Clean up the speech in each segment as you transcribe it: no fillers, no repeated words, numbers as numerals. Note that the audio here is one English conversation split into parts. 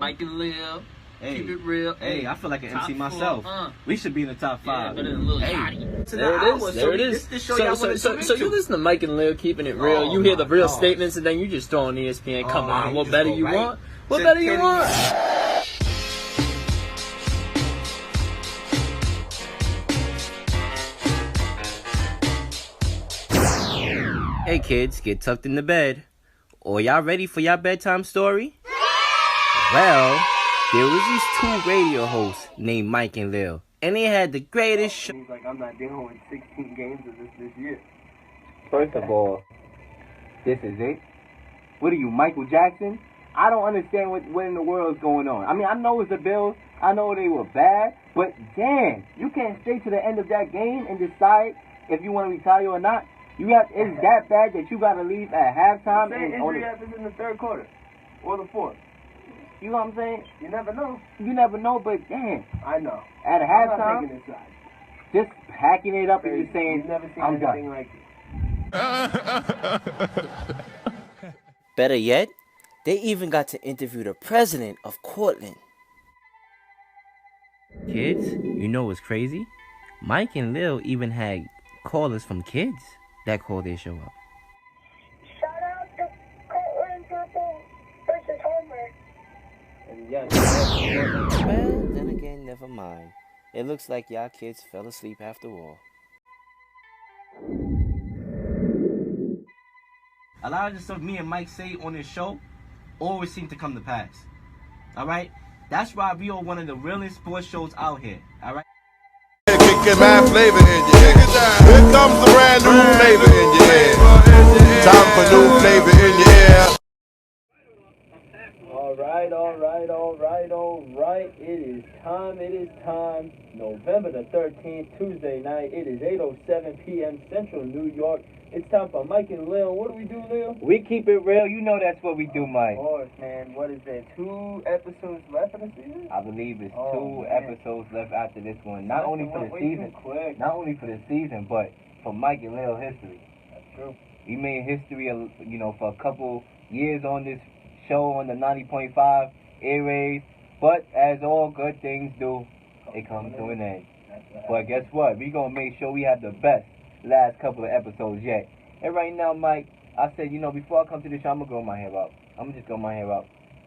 Mike and Leel. Hey, keep it real. Hey, I feel like an MC myself. Four, We should be in the top 5. Yeah, better than Lil There it is. There it is. So you listen to Mike and Leel keeping it real. Oh, you hear the real God. statements, and then you just throw on ESPN. Come on, what better you want? What Just better you kidding. want? Hey kids, get tucked into bed. Or y'all ready for y'all bedtime story? Well, there was these 2 radio hosts named Mike and Leel, and they had the greatest show. Seems like I'm not dealing with 16 games of this year. First of all, this is it. What are you, Michael Jackson? I don't understand what in the world is going on. I mean, I know it's the Bills. I know they were bad, but damn, you can't stay to the end of that game and decide if you want to retire or not. It's that bad that you got to leave at halftime. The same injury happens in the 3rd quarter or the 4th. You know what I'm saying? You never know. You never know, but damn. I know. At a I'm not halftime, taking this side. just packing it up and just saying, You've never seen I'm anything done. like it. Better yet, they even got to interview the president of Cortland. Kids, you know what's crazy? Mike and Lil even had callers from kids that called their show up. Shout out to Cortland Purple versus Homer. And yeah, Well, then again, never mind. It looks like y'all kids fell asleep after all. A lot of the stuff me and Mike say on this show always seem to come to pass. Alright? That's why we are one of the realest sports shows out here. Alright? Get my flavor in your head. Here comes the brand new flavor in your head. Time for new flavor in your ear. Alright. It is time. November the 13th, Tuesday night. It is 8:07 p.m. Central New York. It's time for Mike and Lil. What do we do, Lil? We keep it real. You know that's what we do, Mike. Of course, man. What is there? 2 episodes left in the season? I believe it's 2 man. episodes left after this one. Not only for the Way season, too quick. not only for the season, but for Mike and Lil history. That's true. We made history, for a couple years on this show on the 90.5 airwaves. But as all good things do, it comes to an end. But guess what? We gonna make sure we have the best last couple of episodes yet. And right now, Mike, I said, before I come to the show, I'm gonna grow my hair up.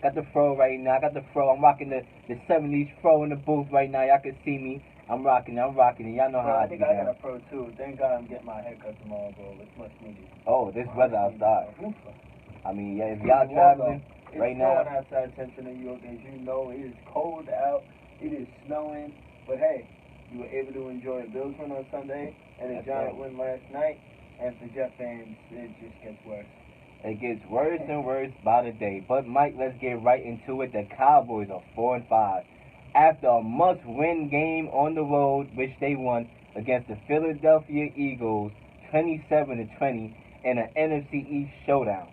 Got the fro right now. I'm rocking the 70s fro in the booth right now. Y'all can see me. I'm rocking it. Y'all know how I I do think I got that. a pro too. Thank God I'm getting my haircut tomorrow, bro. It's much needed. Oh, this weather outside. I mean, yeah, if y'all It's traveling right snowing now, outside Central New York, as you know. It is cold out. It is snowing. But hey, you were able to enjoy a Bills win on Sunday and a That's Giant right. win last night. And for Jet fans, it just gets worse. it gets worse and worse by the day. But Mike, let's get right into it. The Cowboys are 4-5 after a must-win game on the road, which they won against the Philadelphia Eagles, 27-20, in an NFC East showdown.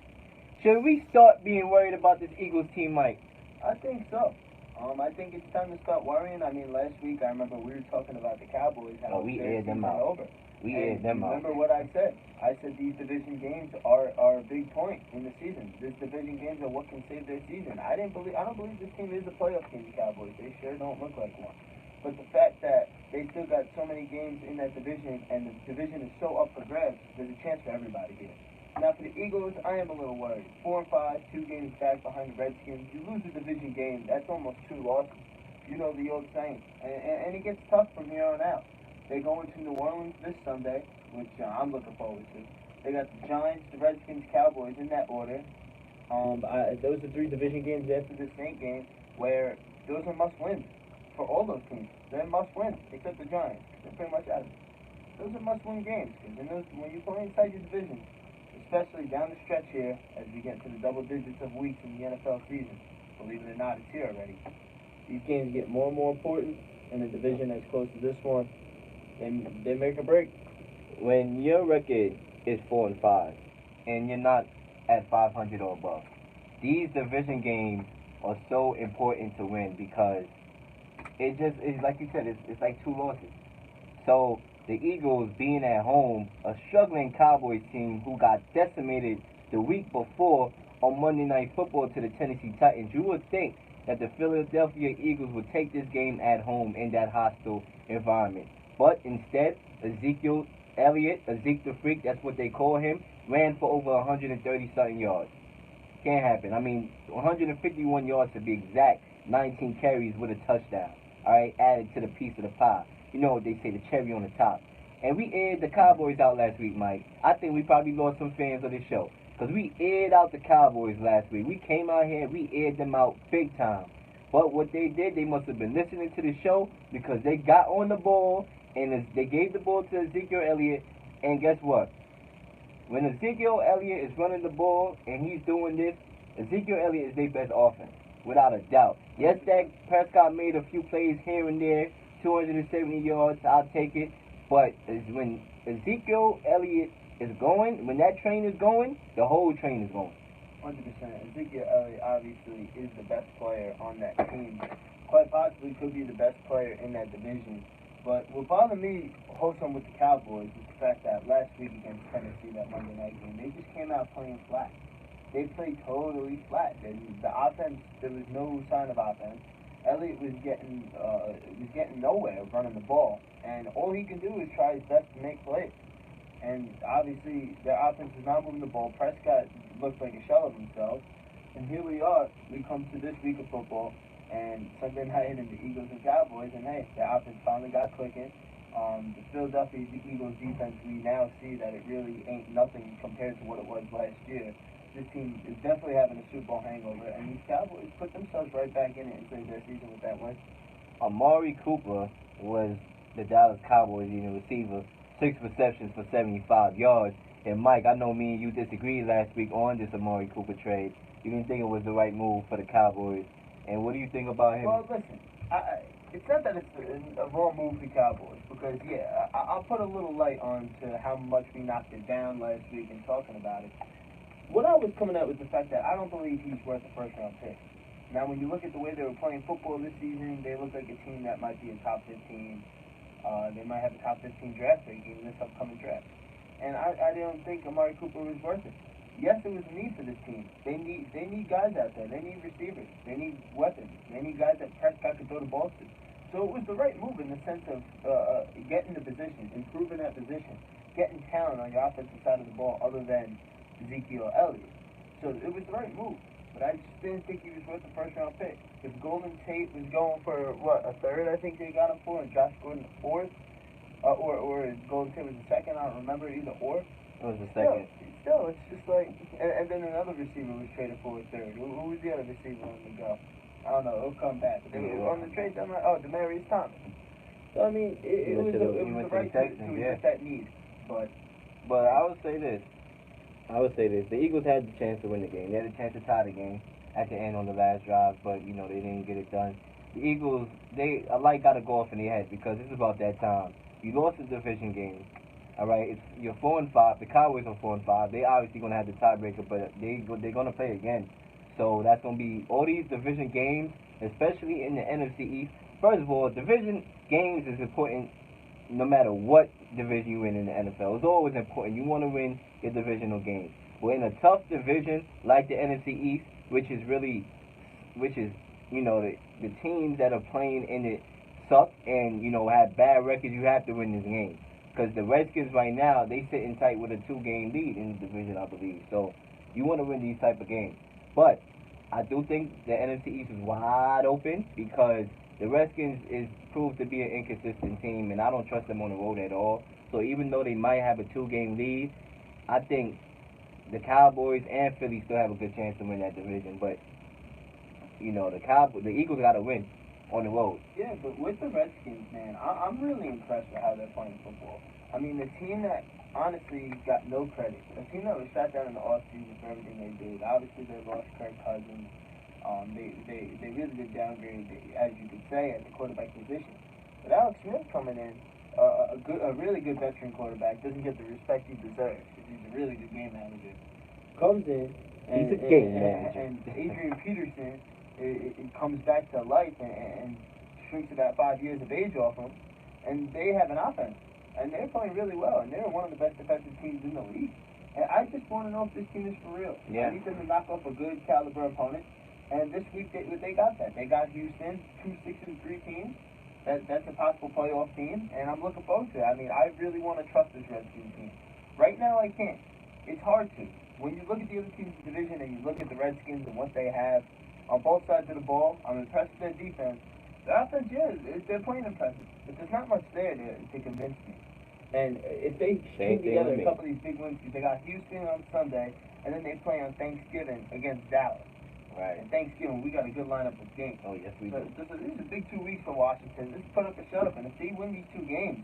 Should we start being worried about this Eagles team, Mike? I think so. I think it's time to start worrying. I mean, last week I remember we were talking about the Cowboys. How We their aired them season out. Over. We aired them out. Remember what I said? I said these division games are a big point in the season. These division games are what can save their season. I don't believe this team is a playoff team, the Cowboys. They sure don't look like one. But the fact that they still got so many games in that division, and the division is so up for grabs, there's a chance for everybody here. Now for the Eagles, I am a little worried. 4-5, 2 games back behind the Redskins. You lose a division game, that's almost 2 losses. You know the old saying. And it gets tough from here on out. They're going to New Orleans this Sunday, which I'm looking forward to. They got the Giants, the Redskins, Cowboys in that order. Those are 3 division games after this Saint game, where those are must-wins for all those teams. They're must-wins, except the Giants. They're pretty much out of it. Those are must-win games, because when you play inside your division, especially down the stretch here, as we get to the double digits of weeks in the NFL season, believe it or not, it's here already. These games get more and more important in a division as close to this one. They make a break. When your record is 4-5 and you're not at 500 or above, these division games are so important to win because it's like you said, it's like 2 losses. So the Eagles being at home, a struggling Cowboys team who got decimated the week before on Monday Night Football to the Tennessee Titans, you would think that the Philadelphia Eagles would take this game at home in that hostile environment. But instead, Ezekiel Elliott, Zeke the Freak, that's what they call him, ran for over 130-something yards. Can't happen. I mean, 151 yards to be exact, 19 carries with a touchdown. All right, added to the piece of the pie. You know what they say, the cherry on the top. And we aired the Cowboys out last week, Mike. I think we probably lost some fans of this show. Because we aired out the Cowboys last week. We came out here, we aired them out big time. But what they did, they must have been listening to the show because they got on the ball and they gave the ball to Ezekiel Elliott. And guess what? When Ezekiel Elliott is running the ball and he's doing this, Ezekiel Elliott is their best offense, without a doubt. Yes, Dak Prescott made a few plays here and there, 270 yards, I'll take it. But when Ezekiel Elliott is going, when that train is going, the whole train is going. 100%. Ezekiel Elliott obviously is the best player on that team. Quite possibly could be the best player in that division. But what bothered me wholesome with the Cowboys is the fact that last week against Tennessee, that Monday night game, they just came out playing flat. They played totally flat. The offense, there was no sign of offense. Elliott was getting nowhere running the ball, and all he can do is try his best to make plays. And obviously, their offense is not moving the ball. Prescott looks like a shell of himself. And here we are. We come to this week of football, and Sunday night and the Eagles and Cowboys, and hey, their offense finally got clicking. The Philadelphia Eagles defense, we now see that it really ain't nothing compared to what it was last year. This team is definitely having a Super Bowl hangover, and these Cowboys put themselves right back in it and played their season with that win. Amari Cooper was the Dallas Cowboys leading receiver, 6 receptions for 75 yards. And Mike, I know me and you disagreed last week on this Amari Cooper trade. You didn't think it was the right move for the Cowboys. And what do you think about him? Well, listen, it's not that it's a wrong move for the Cowboys, because, yeah, I'll put a little light on to how much we knocked it down last week and talking about it. What I was coming at was the fact that I don't believe he's worth a first-round pick. Now, when you look at the way they were playing football this season, they look like a team that might be a top 15. They might have a top 15 draft pick in this upcoming draft. And I don't think Amari Cooper was worth it. Yes, it was a need for this team. They need guys out there. They need receivers. They need weapons. They need guys that Prescott could throw the ball to. So it was the right move in the sense of getting the position, improving that position, getting talent on your offensive side of the ball other than Ezekiel Elliott. So it was the right move. But I just didn't think he was worth the first-round pick. If Golden Tate was going for, a third, I think they got him for, and Josh Gordon a fourth, or Golden Tate was the second, I don't remember, either or. It was the second. Still, it's just like, and then another receiver was traded for a third. Who was the other receiver on the go? I don't know, it'll come back. But they were on the trade, I'm like, Demarius Thomas. So, I mean, it was the right to address that need. But I would say this. The Eagles had the chance to win the game. They had a chance to tie the game at the end on the last drive, but, they didn't get it done. The Eagles, a light got to go off in their head because it's about that time. You lost the division game, all right? You're 4-5. The Cowboys are 4-5. They obviously going to have the tiebreaker, but they're going to play again. So that's going to be all these division games, especially in the NFC East. First of all, division games is important no matter what division you win in the NFL. It's always important. You want to win your divisional games. We're in a tough division like the NFC East, which is the teams that are playing in it suck and, have bad records. You have to win this game. Because the Redskins right now, they sitting tight with a 2-game lead in the division, I believe. So you want to win these type of games. But I do think the NFC East is wide open because the Redskins is proved to be an inconsistent team, and I don't trust them on the road at all. So even though they might have a 2-game lead, I think the Cowboys and Philly still have a good chance to win that division. But, the Eagles got to win on the road. Yeah, but with the Redskins, man, I'm really impressed with how they're playing football. I mean, the team that honestly got no credit, the team that was shot down in the offseason for everything they did. Obviously, they lost Kirk Cousins. They really did downgrade, as you could say, at the quarterback position. But Alex Smith coming in, a really good veteran quarterback, doesn't get the respect he deserves because he's a really good game manager. Comes in, he's a game manager. And Adrian Peterson, it comes back to life and shrinks about 5 years of age off him, and they have an offense, and they're playing really well, and they're one of the best defensive teams in the league. And I just want to know if this team is for real. Yeah. I need them to knock off a good caliber opponent. And this week they got that. They got Houston, 2-6-3 teams. That's a possible playoff team, and I'm looking forward to it. I mean, I really want to trust this Redskins team. Right now, I can't. It's hard to. When you look at the other teams in the division and you look at the Redskins and what they have on both sides of the ball, I'm impressed with their defense. Their offense, yeah, they're playing impressive, but there's not much there to convince me. And if they string together a couple of these big wins, because they got Houston on Sunday, and then they play on Thanksgiving against Dallas. Right. And Thanksgiving, we got a good lineup of games. Oh, yes, we do. This is a big 2 weeks for Washington. This is put up a shut up, and if they win these 2 games,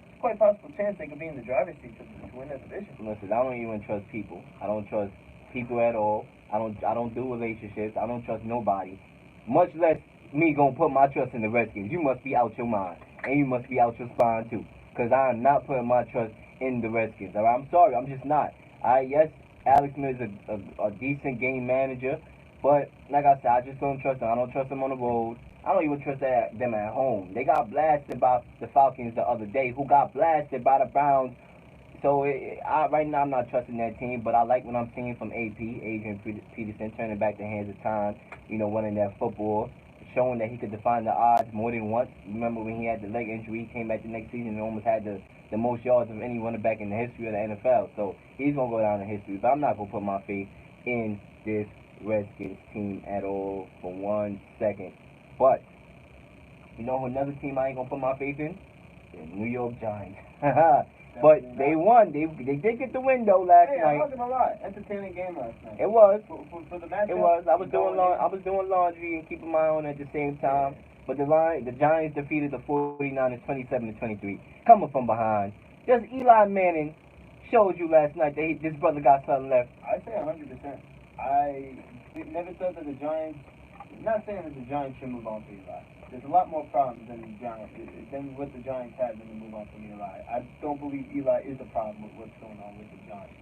it's quite a possible chance they could be in the driver's seat to win that division. Listen, I don't even trust people. I don't trust people at all. I don't do relationships. I don't trust nobody. Much less me gonna put my trust in the Redskins. You must be out your mind, and you must be out your spine too, because I am not putting my trust in the Redskins. All right? I'm sorry, I'm just not. Yes, Alex Smith is a decent game manager. But, like I said, I just don't trust them. I don't trust them on the road. I don't even trust them at home. They got blasted by the Falcons the other day, who got blasted by the Browns. So, right now, I'm not trusting that team, but I like what I'm seeing from AP, Adrian Peterson, turning back the hands of time, winning that football, showing that he could define the odds more than once. Remember when he had the leg injury, he came back the next season and almost had the most yards of any running back in the history of the NFL. So, he's going to go down in history, but I'm not going to put my faith in this Redskins team at all for 1 second. But you know another team I ain't gonna put my faith in? The New York Giants. But they won. They did get the win though last night. I'm not gonna lie, entertaining game last night. It was. For the matchup. It was. I was doing laundry and keeping my own at the same time. But the Giants defeated the 49ers 27-23, coming from behind. Just Eli Manning showed you last night that this brother got something left. I say 100%. I never thought that the Giants. Not saying that the Giants should move on to Eli. There's a lot more problems than what the Giants had when they move on from Eli. I don't believe Eli is a problem with what's going on with the Giants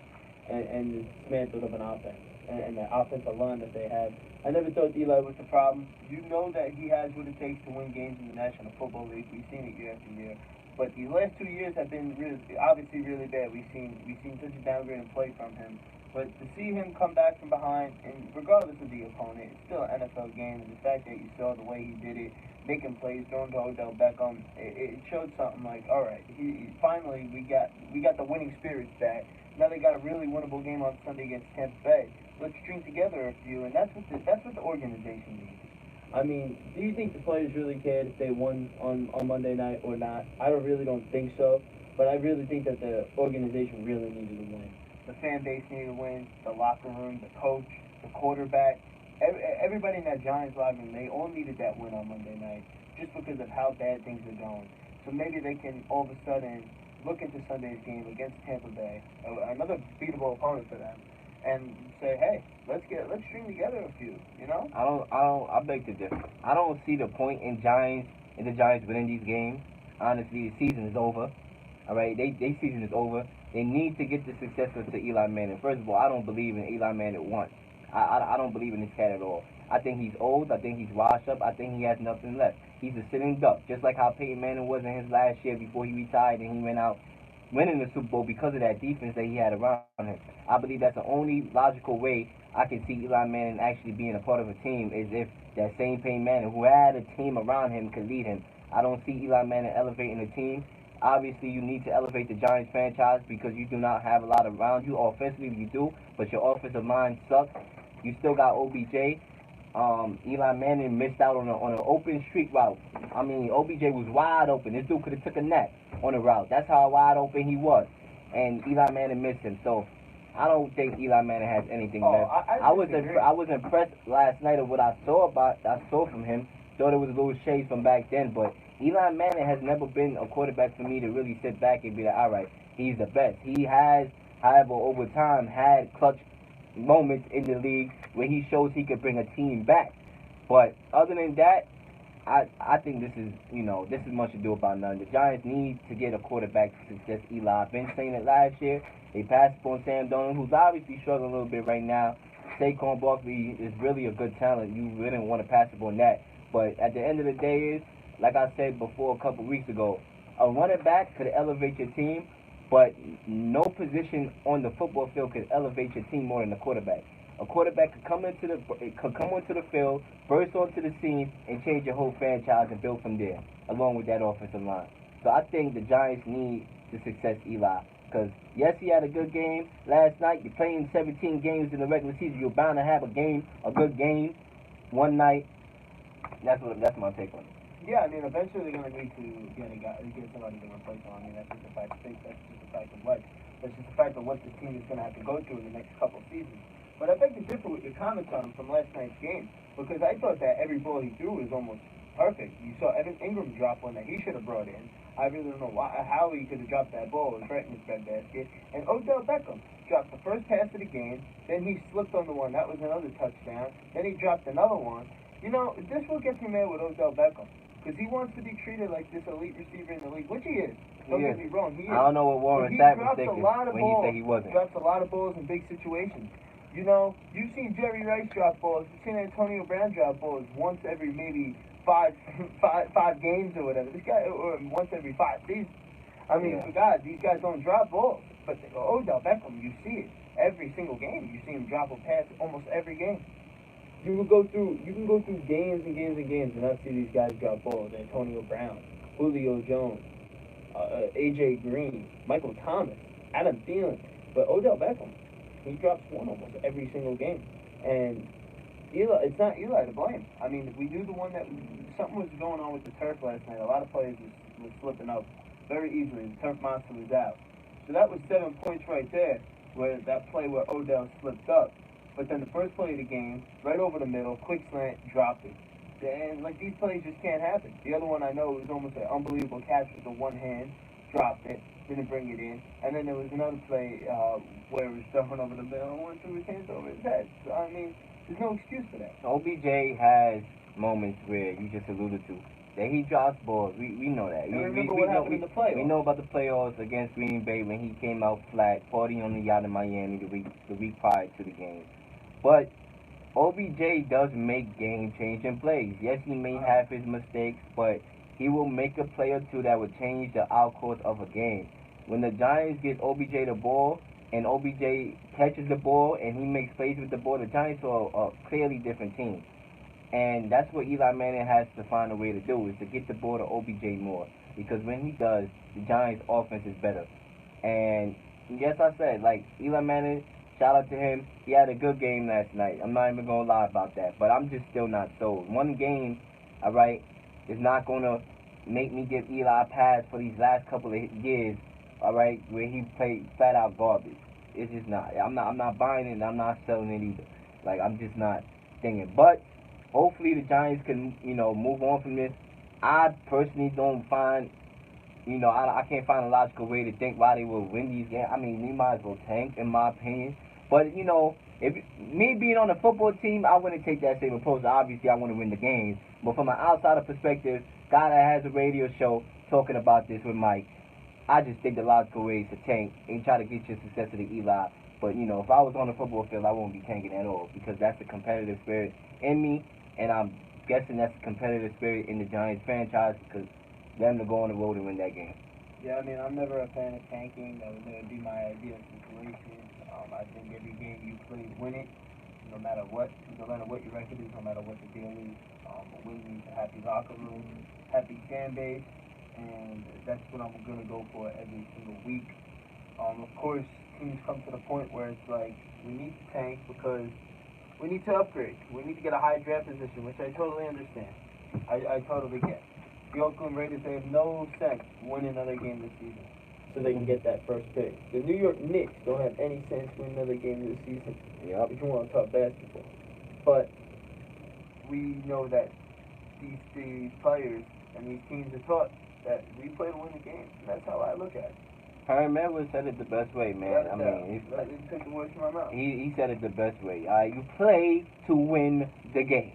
and the dismantled of an offense and the offensive line that they have. I never thought Eli was the problem. You know that he has what it takes to win games in the National Football League. We've seen it year after year. But the last 2 years have been obviously really bad. We've seen such a downgrade in play from him. But to see him come back from behind, and regardless of the opponent, it's still an NFL game. And the fact that you saw the way he did it, making plays, throwing to Odell Beckham, it showed something like, all right, finally we got the winning spirits back. Now they got a really winnable game on Sunday against Tampa Bay. Let's string together a few, and that's what the organization needs. I mean, do you think the players really cared if they won on Monday night or not? I really don't think so, but I really think that the organization really needed to win. The fan base needed to win, the locker room, the coach, the quarterback, everybody in that Giants locker room, they all needed that win on Monday night just because of how bad things are going. So maybe they can all of a sudden look into Sunday's game against Tampa Bay, another beatable opponent for them, and say, hey, let's string together a few, I beg to differ. I don't see the point in the Giants winning these games. Honestly, the season is over. All right, their season is over. They need to get the successor to Eli Manning. First of all, I don't believe in Eli Manning once. I don't believe in this cat at all. I think he's old. I think he's washed up. I think he has nothing left. He's a sitting duck, just like how Peyton Manning was in his last year before he retired and he went out winning the Super Bowl because of that defense that he had around him. I believe that's the only logical way I can see Eli Manning actually being a part of a team is if that same Peyton Manning, who had a team around him, could lead him. I don't see Eli Manning elevating the team. Obviously, you need to elevate the Giants franchise because you do not have a lot around you. Offensively, you do, but your offensive line sucks. You still got OBJ. Eli Manning missed out on an open street route. I mean, OBJ was wide open. This dude could have took a nap on the route. That's how wide open he was. And Eli Manning missed him. So I don't think Eli Manning has anything left. I was impressed last night of what I saw from him. Thought it was a little shades from back then, but Eli Manning has never been a quarterback for me to really sit back and be like, all right, he's the best. He has, however, over time had clutch moments in the league where he shows he could bring a team back. But other than that, I think this is much ado about none. The Giants need to get a quarterback to success Eli. I've been saying it last year. They passed on Sam Darnold, who's obviously struggling a little bit right now. Saquon Barkley is really a good talent. You really don't want to pass up on that. But at the end of the day like I said before a couple weeks ago, a running back could elevate your team, but no position on the football field could elevate your team more than the quarterback. A quarterback could come onto the field, burst onto the scene, and change your whole franchise and build from there, along with that offensive line. So I think the Giants need to success Eli. Because, yes, he had a good game last night. You're playing 17 games in the regular season. You're bound to have a good game, one night. That's my take on it. Yeah, I mean, eventually they're going to need to get somebody to replace him. I mean, that's just a fact. That's just a fact of life. That's just a fact of what this team is going to have to go through in the next couple of seasons. But I beg to differ with your comments on him from last night's game, because I thought that every ball he threw was almost perfect. You saw Evan Ingram drop one that he should have brought in. I really don't know how he could have dropped that ball. It was right in his breadbasket. And Odell Beckham dropped the first pass of the game. Then he slipped on the one. That was another touchdown. Then he dropped another one. You know, this will get me mad with Odell Beckham, because he wants to be treated like this elite receiver in the league, which he is. Don't get me wrong, he is. I don't know what Warren Sapp was thinking when he said he wasn't. He drops a lot of balls in big situations. You know, you've seen Jerry Rice drop balls. You've seen Antonio Brown drop balls once every maybe five games or whatever. This guy, or once every 5 seasons. I mean, for God, these guys don't drop balls. But Odell Beckham, you see it every single game. You see him drop a pass almost every game. You can go through games and games and games and not see these guys drop balls. Antonio Brown, Julio Jones, AJ Green, Michael Thomas, Adam Thielen. But Odell Beckham, he drops one almost every single game. And Eli, it's not Eli to blame. I mean, we knew something was going on with the turf last night. A lot of players was slipping up very easily. The turf monster was out. So that was 7 points right there, where that play where Odell slipped up. But then the first play of the game, right over the middle, quick slant, dropped it. And, like, these plays just can't happen. The other one I know was almost an unbelievable catch with the one hand, dropped it, didn't bring it in. And then there was another play where it was thrown over the middle and one threw his hands over his head. So, I mean, there's no excuse for that. OBJ has moments where you just alluded to that he drops balls. We know that. We know about the playoffs against Green Bay when he came out flat, partying on the yacht in Miami the week prior to the game. But OBJ does make game-changing plays. Yes, he may have his mistakes, but he will make a play or two that would change the outcourse of a game. When the Giants get OBJ the ball and OBJ catches the ball and he makes plays with the ball, the Giants are a clearly different team. And that's what Eli Manning has to find a way to do, is to get the ball to OBJ more. Because when he does, the Giants' offense is better. And yes, I said, like, Eli Manning, shout out to him. He had a good game last night. I'm not even going to lie about that. But I'm just still not sold. One game, all right, is not going to make me give Eli a pass for these last couple of years, all right, where he played flat-out garbage. It's just not. I'm not buying it, and I'm not selling it either. Like, I'm just not thinking. But hopefully the Giants can, move on from this. I personally don't find, I can't find a logical way to think why they will win these games. I mean, we might as well tank, in my opinion. But, if me being on the football team, I wouldn't take that same approach. Obviously, I want to win the games. But from an outsider perspective, guy that has a radio show talking about this with Mike, I just think the logical way is to tank and try to get your success to the Eli. But, if I was on the football field, I wouldn't be tanking at all, because that's the competitive spirit in me. And I'm guessing that's a competitive spirit in the Giants franchise, because them to go on the road and win that game. Yeah, I mean, I'm never a fan of tanking. That would never be my ideal situation. I think every game you play, win it, no matter what your record is, no matter what the deal is. A win means a happy locker room, happy fan base, and that's what I'm going to go for every single week. Of course, teams come to the point where it's like, we need to tank because we need to upgrade. We need to get a high draft position, which I totally understand. I totally get. The Oakland Raiders, they have no sense winning another game this season, so they can get that first pick. The New York Knicks don't have any sense winning another game this season. Yep. If you want to talk basketball. But we know that these players and these teams are taught that we play to win the game. And that's how I look at it. Herm Edwards said it the best way, man. He took the words from my mouth. He said it the best way. You play to win the game.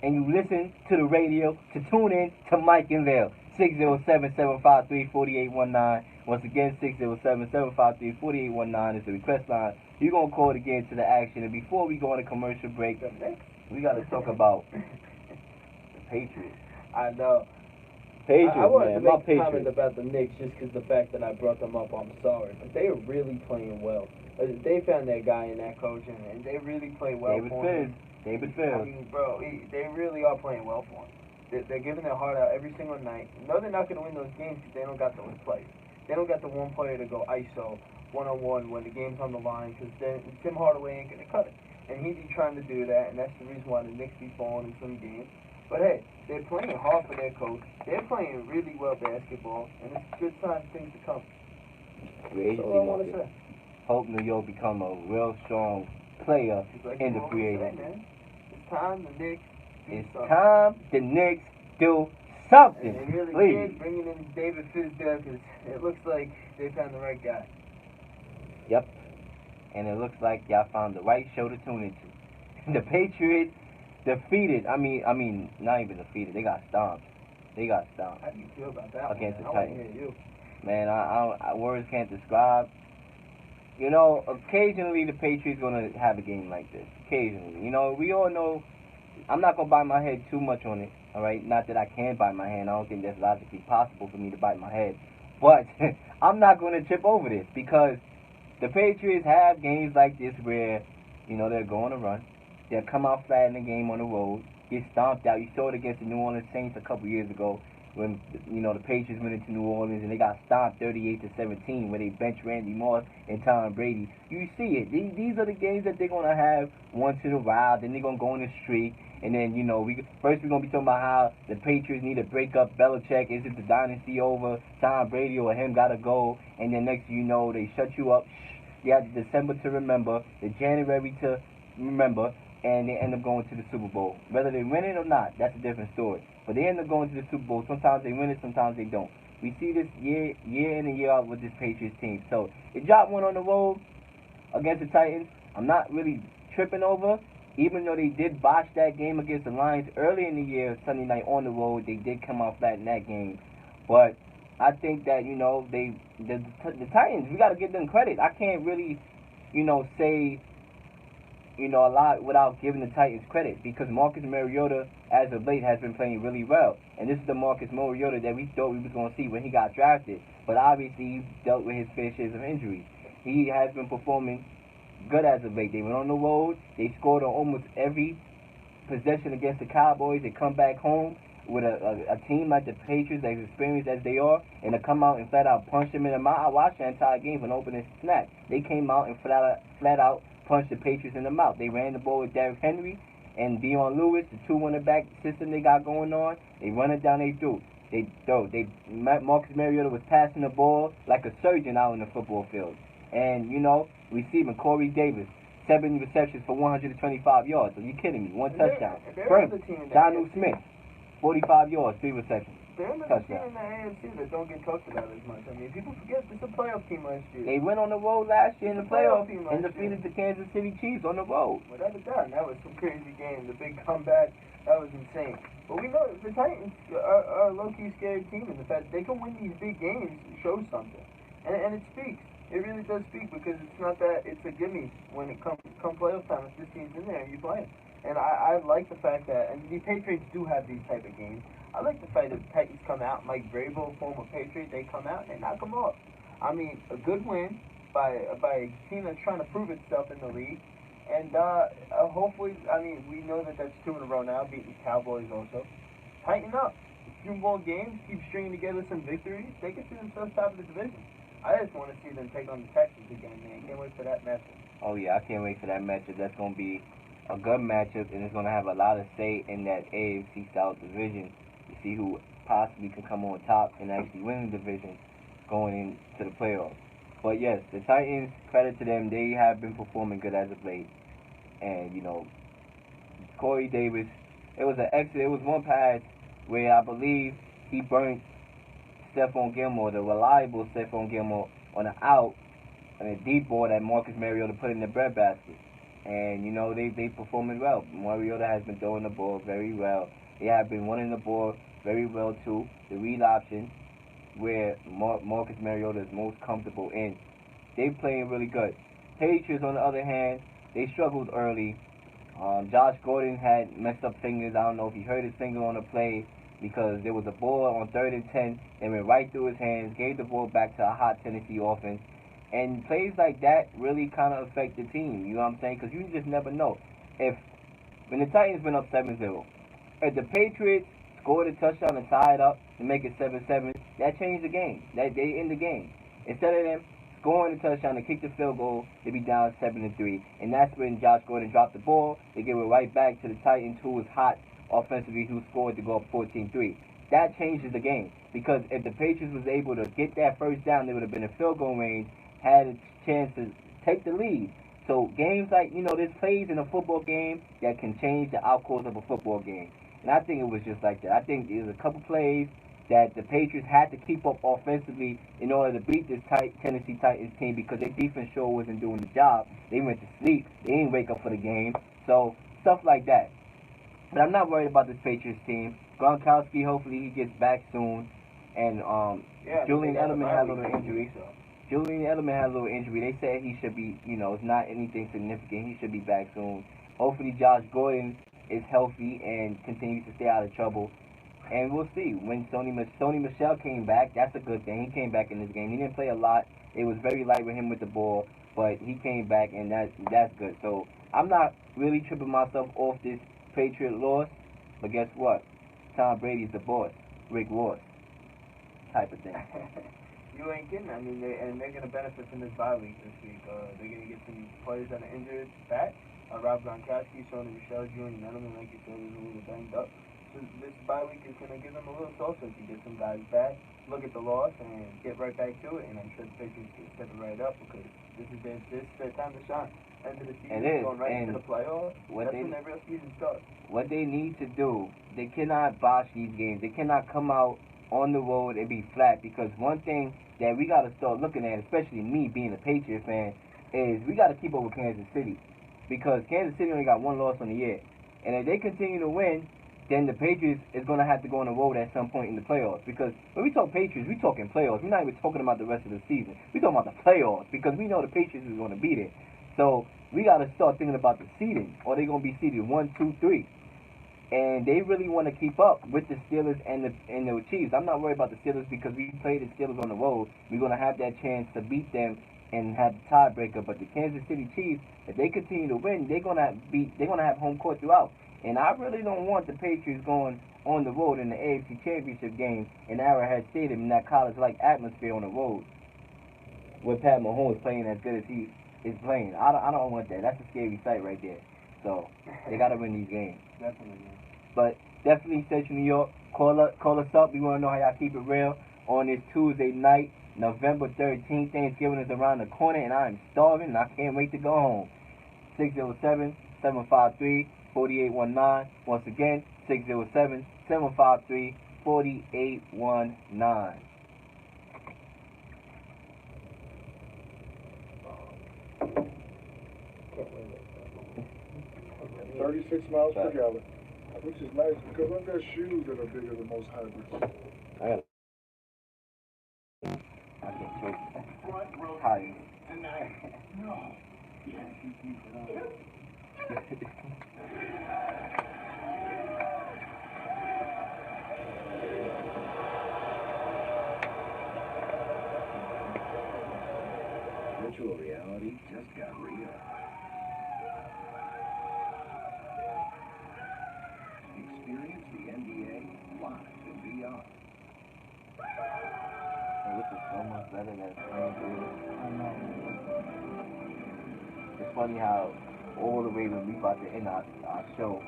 And you listen to the radio to tune in to Mike and Leel. 607-753-4819. Once again, 607-753-4819 is the request line. You're going to call it again to the action. And before we go on a commercial break, we got to talk about the Patriots. I know. Patriots, I wanted to man. make a comment about the Knicks just because the fact that I brought them up, I'm sorry. But they are really playing well. They found that guy in that coach, and they really play well for him. David I Fields. mean, bro, they really are playing well for him. They're giving their heart out every single night. No, they're not going to win those games because they don't got those plays. They don't got the one player to go ISO one-on-one when the game's on the line because then Tim Hardaway ain't going to cut it. And he be trying to do that, and that's the reason why the Knicks be falling in some games. But hey, they're playing hard for their coach. They're playing really well basketball, and it's a good time for things to come. Free That's agency all I want to market. say. Hope New York become a real strong player Like in you the always free say, agency. man. It's time the Knicks do It's something. time the Knicks do And something. they really Please. did bringing in David Fizdale because it looks like they found the right guy. Yep. And it looks like y'all found the right show to tune into. The Patriots defeated. I mean, not even defeated. They got stomped. How do you feel about that Against one? the I want to Titans. hear you. Man, I words can't describe. You know, occasionally the Patriots gonna have a game like this. Occasionally, you know, we all know. I'm not gonna bite my head too much on it. All right, not that I can bite my head. I don't think that's logically possible for me to bite my head. But I'm not gonna trip over this because the Patriots have games like this where, you know, they're going to run. They'll come out flat in the game on the road, get stomped out. You saw it against the New Orleans Saints a couple years ago when, you know, the Patriots went into New Orleans and they got stomped 38-17 where they benched Randy Moss and Tom Brady. You see it. These are the games that they're going to have once in a while. Then they're going to go on a streak. And then, you know, we're going to be talking about how the Patriots need to break up Belichick. Is it the dynasty over? Tom Brady or him got to go. And then next you know, they shut you up. You have the December to remember, the January to remember, and they end up going to the Super Bowl. Whether they win it or not, that's a different story. But they end up going to the Super Bowl. Sometimes they win it, sometimes they don't. We see this year in and year out with this Patriots team. So they dropped one on the road against the Titans. I'm not really tripping over. Even though they did botch that game against the Lions early in the year, Sunday night on the road, they did come out flat in that game. But I think that, you know, the Titans, we got to give them credit. I can't really, you know, say, you know, a lot without giving the Titans credit because Marcus Mariota, as of late, has been playing really well. And this is the Marcus Mariota that we thought we was going to see when he got drafted. But obviously, he dealt with his fair shares of injuries. He has been performing good as of late. They went on the road. They scored on almost every possession against the Cowboys. They come back home with a team like the Patriots, as experienced as they are, and to come out and flat out punch them in the mouth. I watched the entire game from opening snap. They came out and flat out punched the Patriots in the mouth. They ran the ball with Derrick Henry and Dion Lewis, the two running back system they got going on. They run it down, they threw. Marcus Mariota was passing the ball like a surgeon out in the football field. And, you know, receiving Corey Davis, 7 receptions for 125 yards. Are you kidding me? One touchdown. First, Donald Smith, 45 yards, 3 receptions. They're another team in the AFC that don't get talked about as much. I mean, people forget this is a playoff team last year. They went on the road last year in the playoffs and defeated the Kansas City Chiefs on the road. Without a doubt, that was some crazy game. The big comeback, that was insane. But we know the Titans are a low-key scary team, and the fact they can win these big games shows something. And it speaks. It really does speak because it's not that it's a gimme when it come playoff time. If this team's in there and you play it. And I like the fact that, and the Patriots do have these type of games. I like the fact that the Titans come out, Mike Vrabel, former Patriot, they come out and they knock them off. I mean, a good win by a team that's trying to prove itself in the league. And hopefully, I mean, we know that that's 2 in a row now, beating the Cowboys also. Tighten up. A few more games, keep stringing together some victories. They can see themselves top of the division. I just want to see them take on the Texans again, man. Can't wait for that matchup. Oh, yeah, I can't wait for that matchup. That's going to be a good matchup, and it's going to have a lot of say in that AFC South division to see who possibly can come on top and actually win the division going into the playoffs. But, yes, the Titans, credit to them, they have been performing good as of late. And, you know, Corey Davis, it was one pass where I believe he burnt Stephon Gilmore, the reliable Stephon Gilmore, on an out on a deep ball that Marcus Mariota put in the breadbasket. And, you know, they performing well. Mariota has been throwing the ball very well. They have been running the ball very well, too. The read option, where Marcus Mariota is most comfortable in. They playing really good. Patriots, on the other hand, they struggled early. Josh Gordon had messed up fingers. I don't know if he hurt his finger on the play because there was a ball on 3rd and 10. They went right through his hands, gave the ball back to a hot Tennessee offense. And plays like that really kind of affect the team. You know what I'm saying? Because you just never know. If when the Titans went up 7-0, if the Patriots scored a touchdown and tie it up to make it 7-7, that changed the game. That they end the game. Instead of them scoring a touchdown and kick the field goal, they be down 7-3, and that's when Josh Gordon dropped the ball. They give it right back to the Titans, who was hot offensively, who scored to go up 14-3. That changes the game because if the Patriots was able to get that first down, they would have been in field goal range, had a chance to take the lead. So games like, there's plays in a football game that can change the outcourse of a football game. And I think it was just like that. I think there's a couple plays that the Patriots had to keep up offensively in order to beat this Tennessee Titans team because their defense sure wasn't doing the job. They went to sleep. They didn't wake up for the game. So stuff like that. But I'm not worried about this Patriots team. Gronkowski, hopefully he gets back soon. And Julian Edelman had a little injury. Julian Edelman had a little injury. They said he should be, it's not anything significant. He should be back soon. Hopefully Josh Gordon is healthy and continues to stay out of trouble. And we'll see. When Sony Michel came back, that's a good thing. He came back in this game. He didn't play a lot. It was very light with him with the ball, but he came back, and that's good. So I'm not really tripping myself off this Patriot loss, but guess what? Tom Brady's the boss. Rick Ross type of thing. You ain't kidding. I mean, they're going to benefit from this bye week this week. They're going to get some players that are injured back. Rob Gronkowski, Sony Michel, Julian Edelman, like you said, is a little banged up. So this bye week is going to give them a little sauce to get some guys back, look at the loss, and get right back to it. And I'm sure the Patriots can step it right up because this is their time to shine. End of the season, going right into the playoffs. That's when their real season starts. What they need to do, they cannot botch these games. They cannot come out on the road and be flat because one thing that we got to start looking at, especially me being a Patriot fan, is we got to keep up with Kansas City because Kansas City only got one loss on the year. And if they continue to win, then the Patriots is going to have to go on the road at some point in the playoffs. Because when we talk Patriots, we talking playoffs. We're not even talking about the rest of the season. We're talking about the playoffs because we know the Patriots is going to be there. So we got to start thinking about the seeding. Or they're going to be seeded 1, 2, 3. And they really want to keep up with the Steelers and the Chiefs. I'm not worried about the Steelers because we play the Steelers on the road. We're going to have that chance to beat them and have the tiebreaker. But the Kansas City Chiefs, if they continue to win, they're going to have home court throughout. And I really don't want the Patriots going on the road in the AFC Championship game in Arrowhead Stadium in that college-like atmosphere on the road with Pat Mahomes playing as good as he is playing. I don't want that. That's a scary sight right there. So they got to win these games. Definitely, man. But definitely Central New York, call us up. We want to know how y'all keep it real on this Tuesday night, November 13th. Thanksgiving is around the corner, and I'm starving, and I can't wait to go home. 607-753-4819. Once again, 607-753-4819. 36 miles per gallon, which is nice because I've got shoes that are bigger than most hybrids. I can't choke. Hi. No. Virtual reality just got real. Experience the NBA live in VR. This is so much better than playing through. I know. It's funny how all the way when we about to end our show,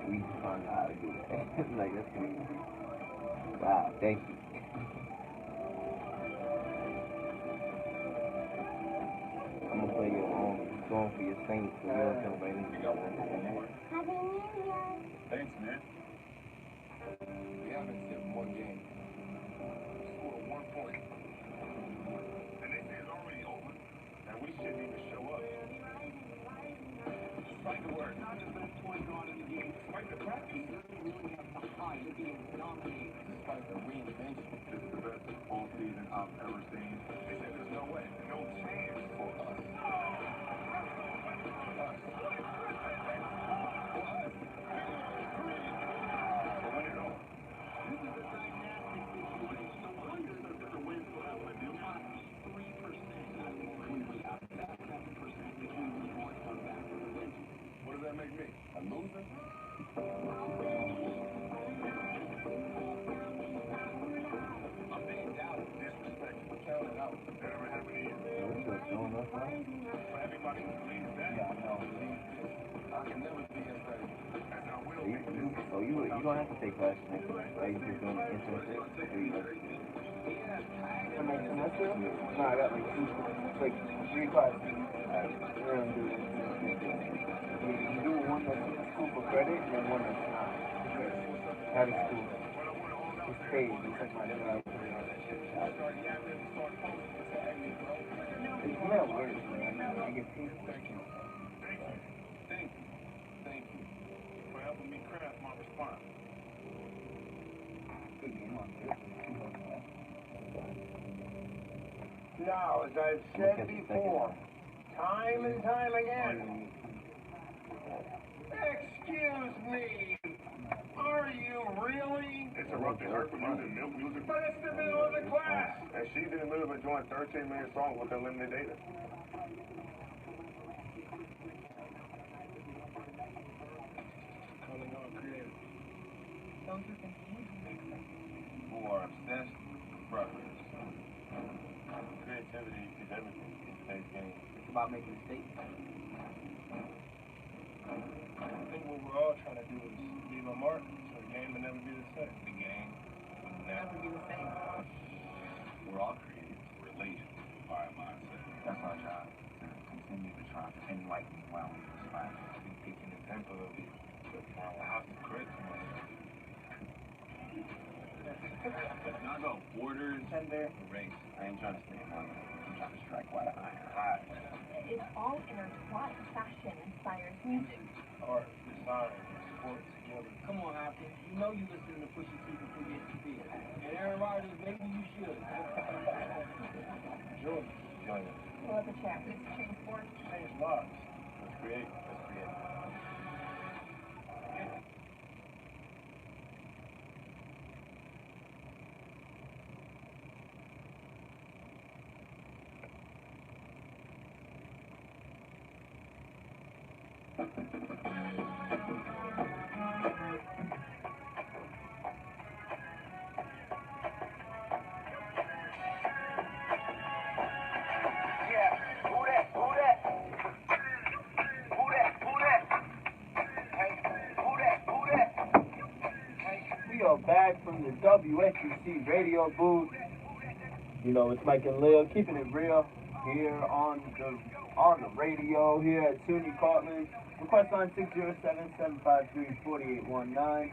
we find out how to do that. It's like, that's crazy. Wow, thank you. I'm gonna play your own song for your Saints for real time right now. Happy New Year. Thanks, man. We haven't hit one game. Scored 1 point. And they say it's already over. And we shouldn't even show up. Despite the work, not just been 20 gone in the game. Despite the practice, we really have some time to be able to dominate. Despite the reinvention. This is the best full season I've ever seen. They said there's no way, no chance for us. Yeah, I know. I can never be athletic. So you don't have to take classes next semester, right? You just doing internship? Or you like, For next semester? No, I got like 3 classes. We're gonna do it. You do one that's in school for credit and then one that's not. Out of school. It's paid. It's like my job. It's not work, man. I get paid for it. Thank you for helping me craft my response. Good game on this. Now, as I've said before, time and time again, excuse me, are you really? Interrupting her from using milk music. But it's the middle of the class. And she's in the middle of enjoying 13-minute song with unlimited data. Who are obsessed with progress. Creativity is everything in today's game. It's about making mistakes. I think what we're all trying to do is leave a mark so the game will never be the same. The game will never be the same. We're all creative, related by our mindset. That's our job, to continue to try to enlighten while we inspire. We take an example of it, but how to correct myself. Not about borders or race. I ain't trying to stay in my lane. I'm trying to strike while the iron hot. It's all intertwined. Fashion inspires music. Art, design, sports, together. Come on, Hopkins. You know you listen to Pusha T before you get to bed. And Aaron Rodgers, maybe you should. Jordan. Pull up a chair. Change sports. Change lives. Let's create. Let's create. We are back from the WSUC radio booth. You know, it's Mike and Leel keeping it real here on the radio here at SUNY Cortland. Request line 607-753-4819.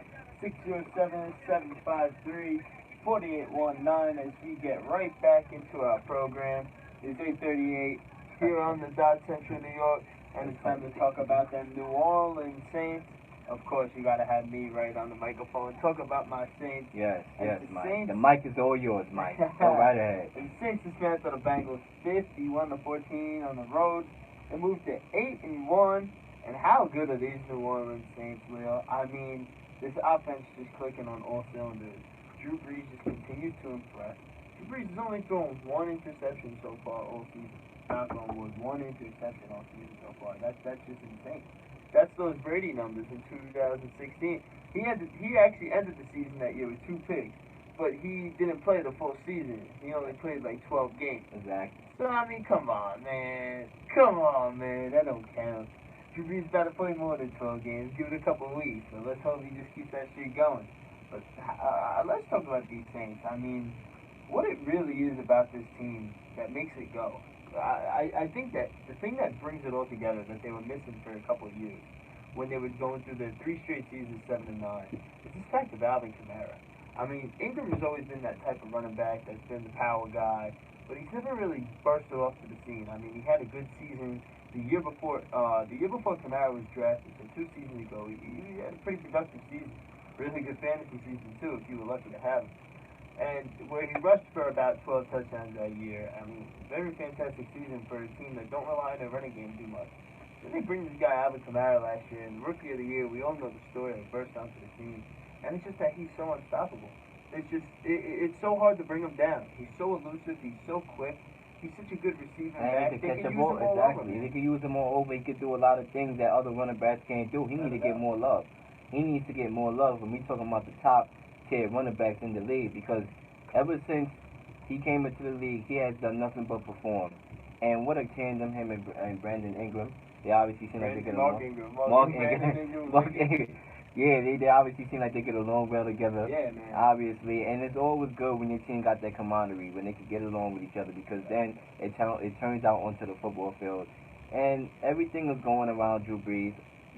607-753-4819 as we get right back into our program. It's 8:38 here on the dot Central New York, and it's time to talk about them New Orleans Saints. Of course, you gotta have me right on the microphone. Talk about my Saints. yes, Mike. Saints, The mic is all yours, Mike. Go right ahead. the Saints dismantled the Bengals 51-14 on the road. They moved to 8-1. And how good are these New Orleans Saints, Leel? I mean, this offense just clicking on all cylinders. Drew Brees just continues to impress. Drew Brees has only thrown 1 interception so far all season. Knock on wood, 1 interception all season so far. That's just insane. That's those Brady numbers in 2016. He actually ended the season that year with 2 picks, but he didn't play the full season. He only played like 12 games. Exactly. So I mean, come on, man. That don't count. Drew Brees got to play more than 12 games. Give it a couple of weeks. So let's hope he just keeps that shit going. But let's talk about these Saints. I mean, what it really is about this team that makes it go. I think that the thing that brings it all together that they were missing for a couple of years when they were going through their 3 straight seasons 7-9 is this fact of Alvin Kamara. I mean, Ingram has always been that type of running back that's been the power guy, but he's never really bursted off to the scene. I mean, he had a good season the year before Kamara was drafted, so 2 seasons ago. He had a pretty productive season, really good fantasy season too, if you were lucky to have him. And where he rushed for about 12 touchdowns that year. I mean, very fantastic season for a team that don't rely on their running game too much. Then they bring this guy Alvin Kamara last year, and Rookie of the Year. We all know the story that burst onto the scene, and it's just that he's so unstoppable. It's so hard to bring him down. He's so elusive. He's so quick. He's such a good receiver. And he can catch the ball. Exactly. They can use him all over. He can do a lot of things that other running backs can't do. He needs to get more love. He needs to get more love when we talking about the top tier running backs in the league, because ever since he came into the league, he has done nothing but perform. And what a tandem, him and Brandon Ingram. They obviously seem like they get along. Mark Ingram. Mark Ingram. Yeah, they obviously seem like they get along well together. Yeah, man. Obviously, and it's always good when your team got that camaraderie, when they can get along with each other, because then it turns out onto the football field. And everything is going around Drew Brees.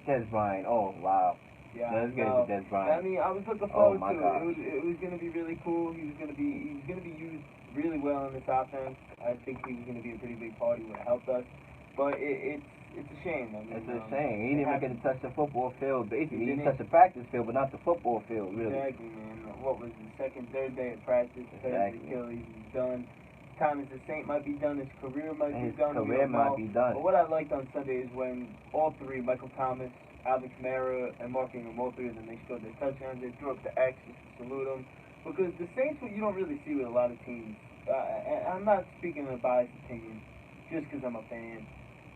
Des Bryant, oh, wow. Yeah, let's get into Des Bryant. I mean, I was looking forward to it. It was going to be really cool. He was going to be used really well in this offense. I think he was going to be a pretty big part. He would have helped us. But it's a shame. I mean, it's a shame. He didn't even get to touch the football field. Basically, he touched the practice field, but not the football field, really. Exactly, man. What was the second, third day of practice? Exactly. His Achilles is done. Thomas the Saint might be done. His career might be done. His career might be done. But what I liked on Sunday is when all three, Michael Thomas, Alvin Kamara, and Mark Ingram, all three of them, they scored their touchdowns. They threw up the X just to salute them. Because the Saints, what you don't really see with a lot of teams, and I'm not speaking in a biased opinion, just because I'm a fan.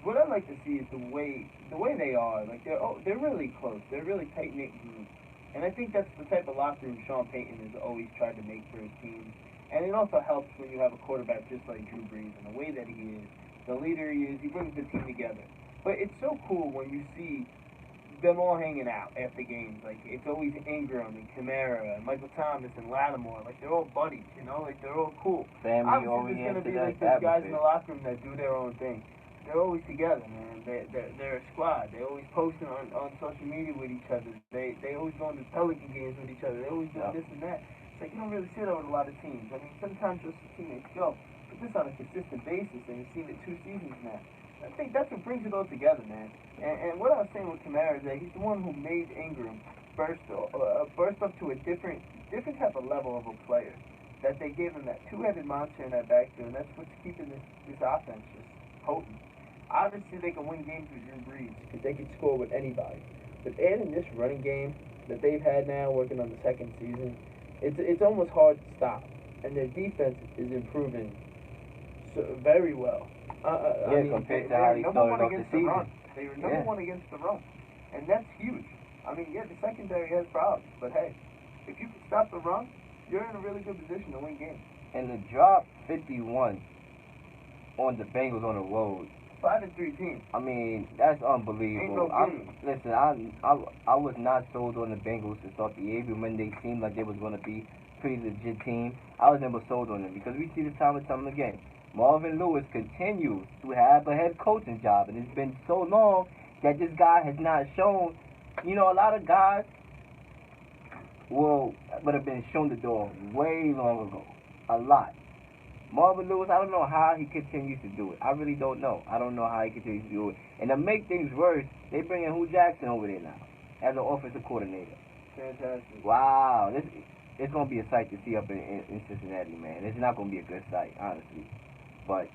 What I like to see is the way they are. Like they're really close. They're really tight knit group, and I think that's the type of locker room Sean Payton has always tried to make for his team. And it also helps when you have a quarterback just like Drew Brees and the way that he is, the leader he is. He brings the team together. But it's so cool when you see them all hanging out after games. Like it's always Ingram and Kamara and Michael Thomas and Lattimore. Like they're all buddies, you know. Like they're all cool. Family obviously, there's gonna be like those guys in the locker room that do their own thing. They're always together, man. They're a squad. They always posting on social media with each other. They always going to Pelican games with each other. They always doing this and that. It's like you don't really see that with a lot of teams. I mean, sometimes just teammates go, but this on a consistent basis, and you've seen it 2 seasons now. I think that's what brings it all together, man. And what I was saying with Kamara is that he's the one who made Ingram burst up to a different type of level of a player. That they gave him that two-headed monster in that backfield, and that's what's keeping this offense just potent. Obviously, they can win games with Drew Brees because they can score with anybody. But adding this running game that they've had now, working on the second season, it's almost hard to stop. And their defense is improving very well. I mean, compared to how they started off the season. They were number one against the run. And that's huge. I mean, yeah, the secondary has problems. But, hey, if you can stop the run, you're in a really good position to win games. And to drop 51 on the Bengals on the road. 5-3 team. I mean, that's unbelievable. Listen, I was not sold on the Bengals to start the year, even when they seemed like they was going to be a pretty legit team. I was never sold on them because we see this time and time again. Marvin Lewis continues to have a head coaching job, and it's been so long that this guy has not shown. You know, a lot of guys would have been shown the door way long ago. A lot. Marvin Lewis, I don't know how he continues to do it. I really don't know. I don't know how he continues to do it. And to make things worse, they bring in Hugh Jackson over there now as an offensive coordinator. Fantastic. Wow. It's going to be a sight to see up in Cincinnati, man. It's not going to be a good sight, honestly. But,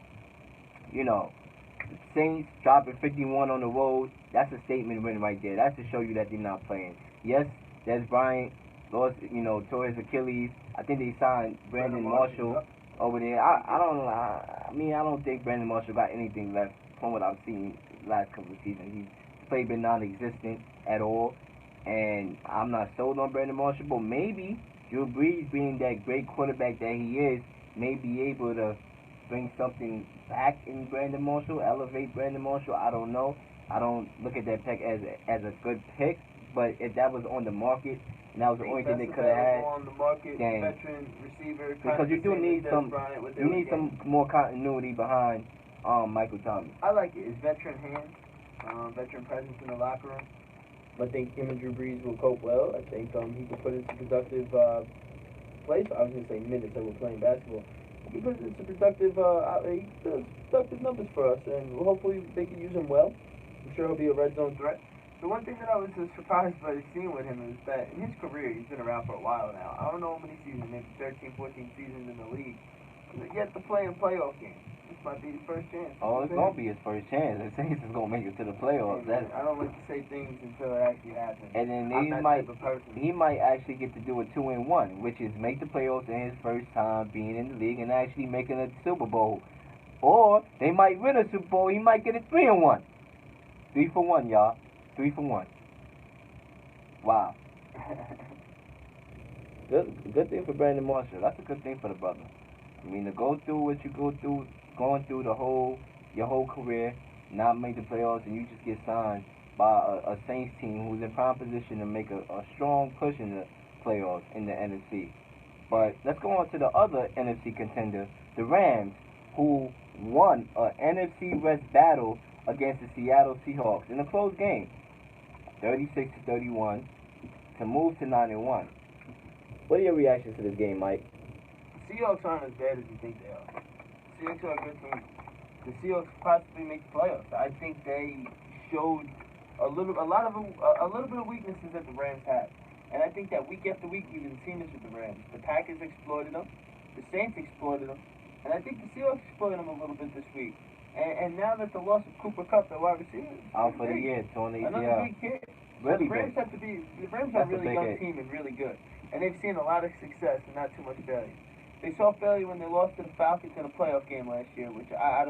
you know, the Saints dropping 51 on the road, that's a statement win right there. That's to show you that they're not playing. Yes, Des Bryant lost, tore his Achilles. I think they signed Brandon Marshall over there. I don't know. I mean, I don't think Brandon Marshall got anything left from what I've seen last couple of seasons. He's played been non-existent at all, and I'm not sold on Brandon Marshall. But maybe Drew Brees, being that great quarterback that he is, may be able to bring something back in Brandon Marshall, elevate Brandon Marshall. I don't know. I don't look at that pick as a good pick, but if that was on the market, and that was the only thing they could have had. On the market, veteran receiver, because you do need some more continuity behind Michael Thomas. I like it. His veteran hands, veteran presence in the locker room. I think him and Drew Brees will cope well. I think he can put into productive plays. I was going to say minutes that we're playing basketball. He puts into productive numbers for us, and hopefully they can use him well. I'm sure he'll be a red zone threat. The one thing that I was surprised by seeing with him is that in his career, he's been around for a while now. I don't know how many seasons, maybe 13, 14 seasons in the league. He's yet to play in playoff games. This might be his first chance. Oh, it's going to be his first chance. The Saints is going to make it to the playoffs. Hey, I don't like to say things until it actually happens. And then he might actually get to do a 2-1, which is make the playoffs in his first time being in the league and actually making a Super Bowl. Or they might win a Super Bowl. He might get a 3-1. 3 for 1, y'all. 3 for 1. Wow. Good thing for Brandon Marshall. That's a good thing for the brother. I mean, to go through what you go through, going through the whole your whole career, not make the playoffs, and you just get signed by a Saints team who's in prime position to make a strong push in the playoffs in the NFC. But let's go on to the other NFC contender, the Rams, who won a NFC West battle against the Seattle Seahawks in a close game, 36-31, to move to 9-1. What are your reactions to this game, Mike? Seahawks aren't as bad as you think they are. Seahawks are a good team. The Seahawks possibly make the playoffs. I think they showed a little bit of weaknesses that the Rams have. And I think that week after week we've been seeing this with the Rams. The Packers exploited them. The Saints exploited them. And I think the Seahawks exploited them a little bit this week. And now that the loss of Cooper Kupp, the wide receiver, out for the year, torn ACL. Another big hit. Really the Rams big. The Rams are a really young team and really good. And they've seen a lot of success and not too much failure. They saw failure when they lost to the Falcons in a playoff game last year, which I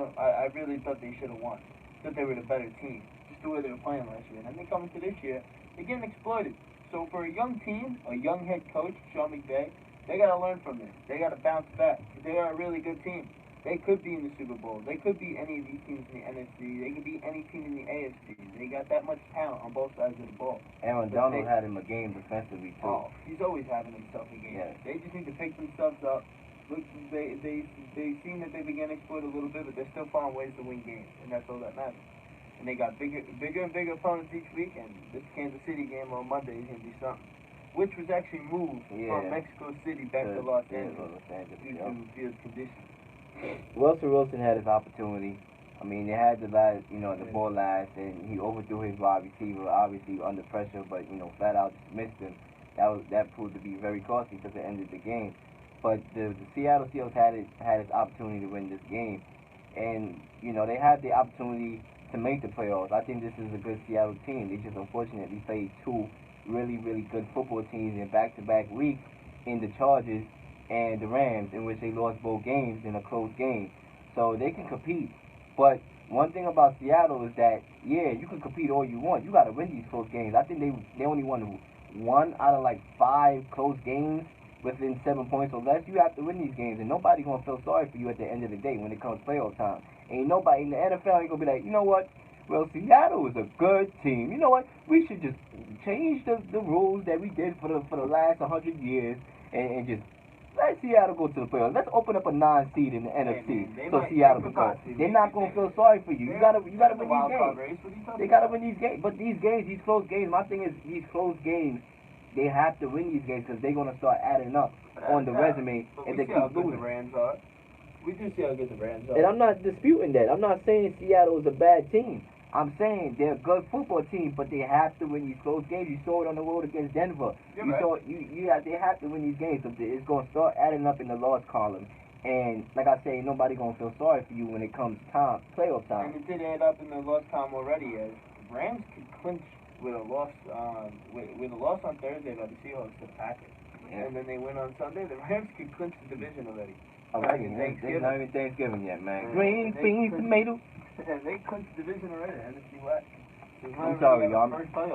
really thought they should have won. Thought they were the better team, just the way they were playing last year. And then they come into this year, they're getting exploited. So for a young team, a young head coach, Sean McVay, they got to learn from this. They got to bounce back. They are a really good team. They could be in the Super Bowl. They could be any of these teams in the NFC. They could be any team in the AFC. They got that much talent on both sides of the ball. Aaron Donald had him a game defensively, too. Oh, he's always having himself a game. Yeah. They just need to pick themselves up. Look, they seem that they began to exploit a little bit, but they're still finding ways to win games, and that's all that matters. And they got bigger and bigger opponents each week, and this Kansas City game on Monday is going to be something. Which was actually moved from Mexico City back to Los Angeles due to field conditions. Wilson had his opportunity. I mean, they had the ball last, and he overthrew his wide receiver, obviously under pressure, but flat out missed him. That proved to be very costly because it ended the game. But the Seattle Seahawks had its opportunity to win this game, and they had the opportunity to make the playoffs. I think this is a good Seattle team. They just unfortunately played two really, really good football teams in back-to-back weeks in the Chargers and the Rams, in which they lost both games in a close game. So they can compete. But one thing about Seattle is that, you can compete all you want. You got to win these close games. I think they only won 1 out of 5 close games within 7 points or less. You have to win these games, and nobody's going to feel sorry for you at the end of the day when it comes playoff time. Ain't nobody in the NFL ain't going to be like, you know what? Well, Seattle is a good team. You know what? We should just change the rules that we did for the last 100 years and just let Seattle go to the playoffs. Let's open up a 9 seed in the NFC so Seattle can go. They're not going to feel sorry for you. You gotta win these games. They gotta win these games. But these close games. My thing is these close games. They have to win these games because they're going to start adding up on the resume if they keep losing. We do see how good the Rams are. And I'm not disputing that. I'm not saying Seattle is a bad team. I'm saying they're a good football team, but they have to win these close games. You saw it on the road against Denver. They have to win these games. It's going to start adding up in the loss column. And like I say, nobody going to feel sorry for you when it comes playoff time. And it did add up in the loss column already, as the Rams could clinch with a loss on Thursday by the Seahawks to the Packers. Yeah. And then they win on Sunday. The Rams could clinch the division already. Already, it's not even Thanksgiving yet, man. Green beans, tomatoes. And they clinched the division already. NFC West. I'm sorry, y'all.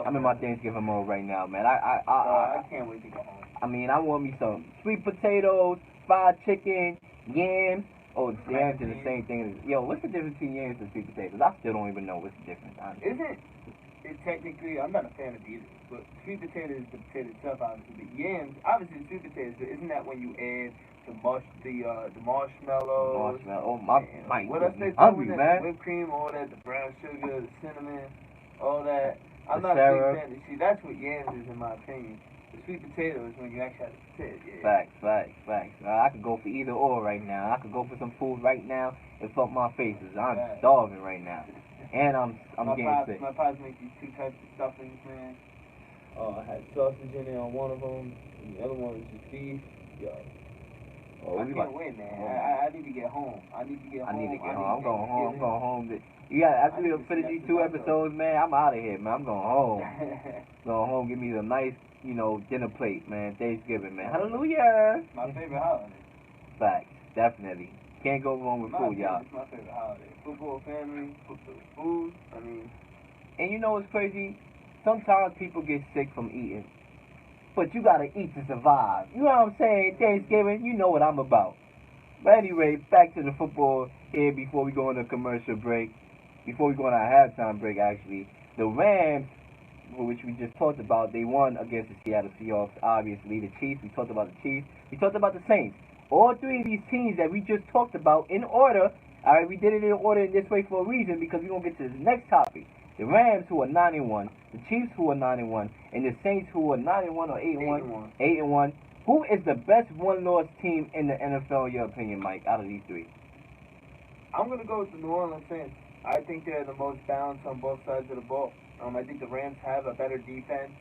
I'm in my Thanksgiving mode right now, man. I can't wait to go home. I mean, I want me some sweet potatoes, fried chicken, yams. Oh, yams is the same thing as... Yo, what's the difference between yams and sweet potatoes? I still don't even know what's the difference, honestly. Isn't it technically... I'm not a fan of either, but sweet potato is the potato itself, obviously. But yams, obviously sweet potatoes, but isn't that when you add the marshmallows? Oh, my what else they hungry, man. Whipped cream, all that, the brown sugar, the cinnamon, all that. I'm the not syrup. a big fan. See, that's what yams is, in my opinion. The sweet potato is when you actually have the potato. Yeah. Facts. I could go for either or right now. I could go for some food right now and fuck my faces. I'm starving right now. And I'm getting sick. My pops make these 2 types of stuffings, man. I had sausage in there on one of them, and the other one was just beef. Yo. I can't wait, man. I need to get home. I need to get home. I'm going home. I'm going home. After we finish these 2 episodes, man, I'm out of here, man. I'm going home. Going home, give me a nice, dinner plate, man. Thanksgiving, man. Hallelujah. My favorite holiday. Facts, definitely. Can't go wrong with food, y'all. It's my favorite holiday. Football, family, food. I mean. And you know what's crazy? Sometimes people get sick from eating. But you gotta eat to survive. You know what I'm saying? Thanksgiving, you know what I'm about. But anyway, back to the football here before we go on a commercial break. Before we go on our halftime break, actually, the Rams, which we just talked about, they won against the Seattle Seahawks. Obviously, the Chiefs. We talked about the Chiefs. We talked about the Saints. All three of these teams that we just talked about in order. All right, we did it in order in this way for a reason because we're gonna get to this next topic. The Rams, who are 9-1, the Chiefs, who are 9-1, and the Saints, who are 9-1 or 8-1, 8-1. Who is the best one-loss team in the NFL, in your opinion, Mike, out of these three? I'm going to go with the New Orleans Saints. I think they're the most balanced on both sides of the ball. I think the Rams have a better defense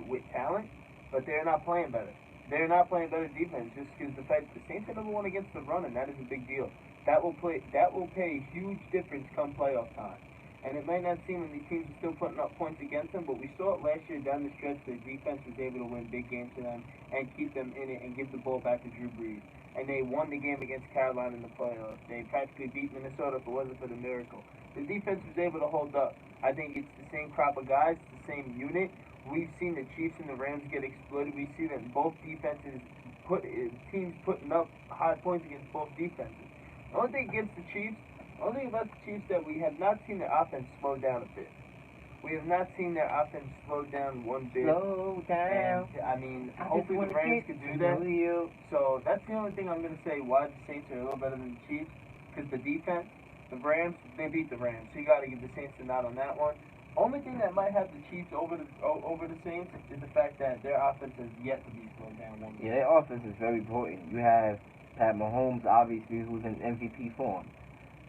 with talent, but they're not playing better. They're not playing better defense just because the fact the Saints are number one against the run, and that is a big deal. That will pay a huge difference come playoff time. And it might not seem when these teams are still putting up points against them, but we saw it last year down the stretch. Their defense was able to win big games for them and keep them in it and give the ball back to Drew Brees. And they won the game against Carolina in the playoffs. They practically beat Minnesota if it wasn't for the miracle. The defense was able to hold up. I think it's the same crop of guys, it's the same unit. We've seen the Chiefs and the Rams get exploited. We see that both defenses teams putting up high points against both defenses. The only thing against the Chiefs, the only thing about the Chiefs that we have not seen their offense slow down a bit. We have not seen their offense slow down one bit. Slow down. And, I mean, hopefully the Rams could do that. So that's the only thing I'm going to say why the Saints are a little better than the Chiefs. Because the defense, the Rams, they beat the Rams. So you got to give the Saints a nod on that one. Only thing that might have the Chiefs over the Saints is the fact that their offense has yet to be slowed down one bit. Yeah, their offense is very important. You have Pat Mahomes, obviously, who's in MVP form.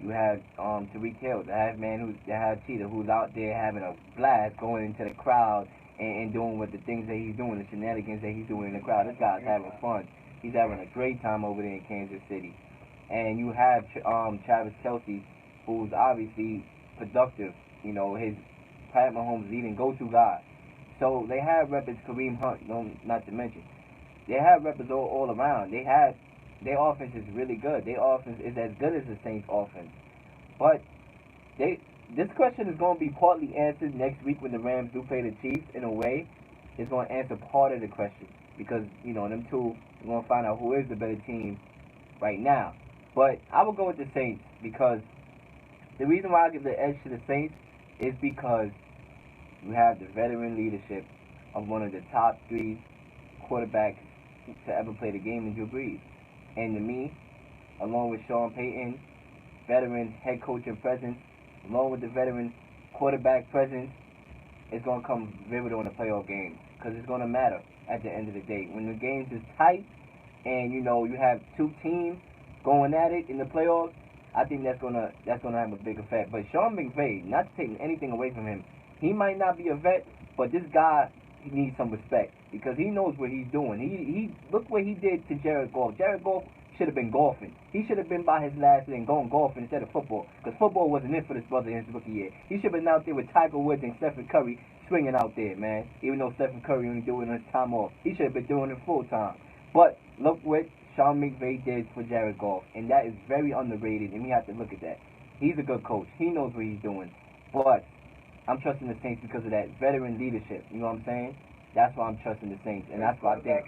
You have Tyreek Hill, the half man, the half cheater, who's out there having a blast, going into the crowd and doing what the things that he's doing, the shenanigans that he's doing in the crowd. This guy's having fun. He's having a great time over there in Kansas City. And you have Travis Kelce, who's obviously productive. You know, his Pat Mahomes' leading go-to guy. So they have weapons, Kareem Hunt, not to mention. They have weapons all around. Their offense is really good. Their offense is as good as the Saints' offense. But this question is going to be partly answered next week when the Rams do play the Chiefs. In a way, it's going to answer part of the question because, you know, them two, we're going to find out who is the better team right now. But I will go with the Saints because the reason why I give the edge to the Saints is because you have the veteran leadership of one of the top three quarterbacks to ever play the game in Drew Brees. And to me, along with Sean Payton, veteran head coaching presence, along with the veteran quarterback presence, it's going to come vivid on the playoff games because it's going to matter at the end of the day. When the games is tight and, you know, you have two teams going at it in the playoffs, I think that's gonna have a big effect. But Sean McVay, not taking anything away from him, he might not be a vet, but this guy, he needs some respect because he knows what he's doing. He look what he did to Jared Goff. Jared Goff should have been golfing. He should have been by his last and going golfing instead of football because football wasn't in for this brother in his rookie year. He should have been out there with Tiger Woods and Stephen Curry swinging out there, man. Even though Stephen Curry only do it on his time off, he should have been doing it full time. But look what Sean McVay did for Jared Goff, and that is very underrated, and we have to look at that. He's a good coach. He knows what he's doing. But I'm trusting the Saints because of that veteran leadership. You know what I'm saying? That's why I'm trusting the Saints, and that's why I think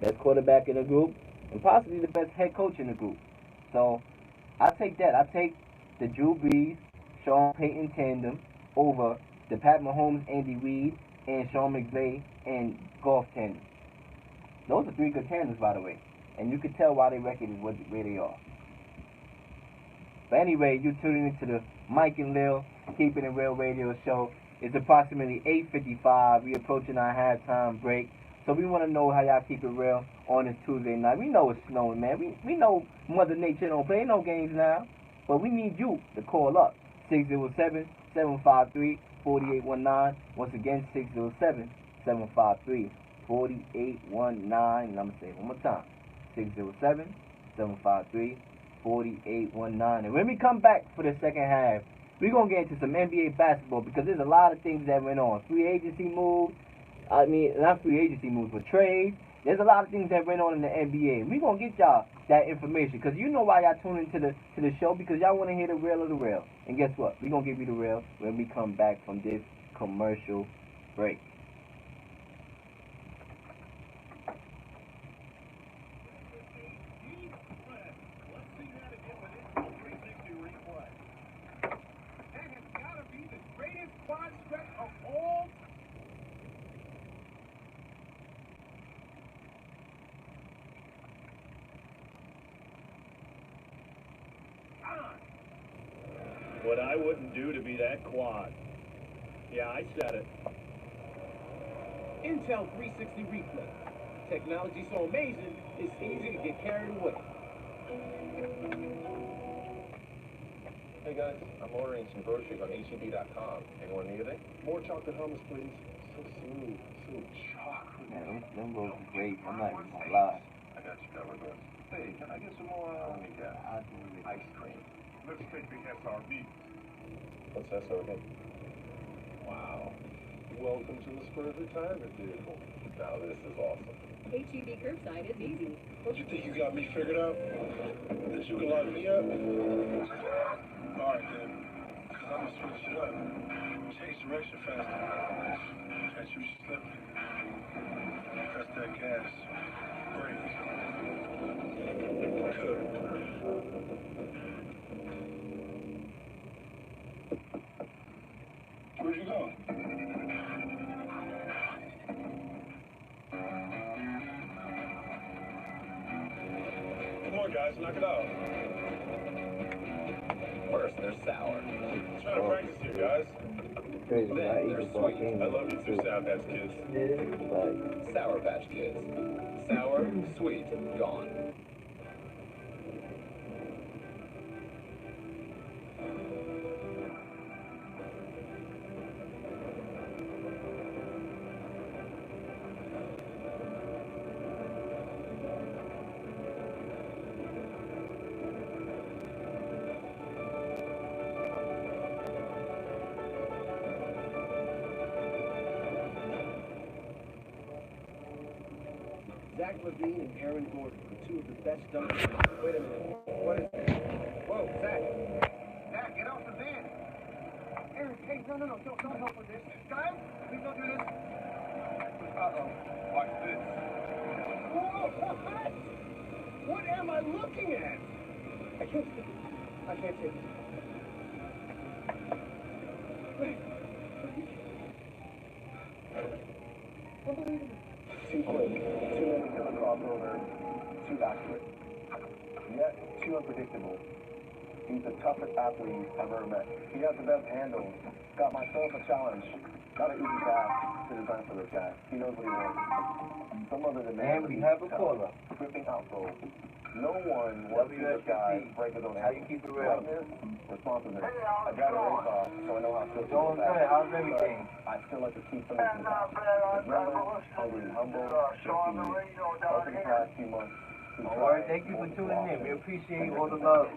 best quarterback in the group, and possibly the best head coach in the group. So I take that. I take the Drew Brees, Sean Payton tandem over the Pat Mahomes, Andy Reid, and Sean McVay and Goff tandem. Those are three good tandems, by the way, and you can tell why their record is where they are. But anyway, you're tuning into the Mike and Leel Keeping It Real radio show. It's approximately 8:55. We're approaching our halftime break. So we want to know how y'all keep it real on this Tuesday night. We know it's snowing, man. We know Mother Nature don't play no games now. But we need you to call up. 607-753-4819. Once again, 607-753-4819. And I'm going to say it one more time. 607-753-4819. And when we come back for the second half, we're going to get into some NBA basketball because there's a lot of things that went on. Free agency moves. I mean, not free agency moves, but trades. There's a lot of things that went on in the NBA. We're going to get y'all that information because you know why y'all tune into the show, because y'all want to hear the real of the real. And guess what? We're going to give you the real when we come back from this commercial break. What I wouldn't do to be that quad. Yeah, I said it. Intel 360 replay. Technology so amazing, it's easy to get carried away. Hey guys, I'm ordering some groceries on HEB.com. Anyone need anything? More chocolate hummus, please. So smooth. So chocolate. Yeah, them rolls are great. I'm not even gonna lie. I got you covered, bro. Hey, can I get some more, I'll do it. ice cream? Let's take the SRB. What's SRB? Wow. Welcome to the Spurs retirement vehicle. Now this is awesome. HEB curbside is easy. Don't you think you got me figured out? That you can lock me up? Alright then. Cause I'm gonna switch it up. Change direction faster. Catch you slipping. Press that gas. Brake. Good. Where'd you go? Come on, guys, knock it out. First, they're sour. Trying to practice here, guys. Crazy. I They're eat before I sweet. came. I love you too, Sour Patch Kids. But Sour Patch Kids. Sour, sweet, gone. Zach LaVine and Aaron Gordon are two of the best dunkers. Wait a minute. What is that? Whoa, Zach. Zach, get off the van. Aaron, hey, no, don't help with this. Guys, please don't do this. Uh-oh. Watch this. Whoa, what? What am I looking at? I can't take it. Wait. Too quick, too many to the crossover, too accurate. Yet, too unpredictable. He's the toughest athlete I've ever met. He has the best handle. Got myself a challenge. Got an easy task to design for the guy. He knows what he wants. Some other demands. and we have a caller. Gripping outflow. No one wants to see this guy break his own How ankle. you keep it real? Lightness, responsiveness. I got a race off, so I know how to feel. Doing good. How's everything? I still like to keep some of this inside. Remember, hungry and humble, just over the past few months. All right, thank you for tuning in. We appreciate all the love.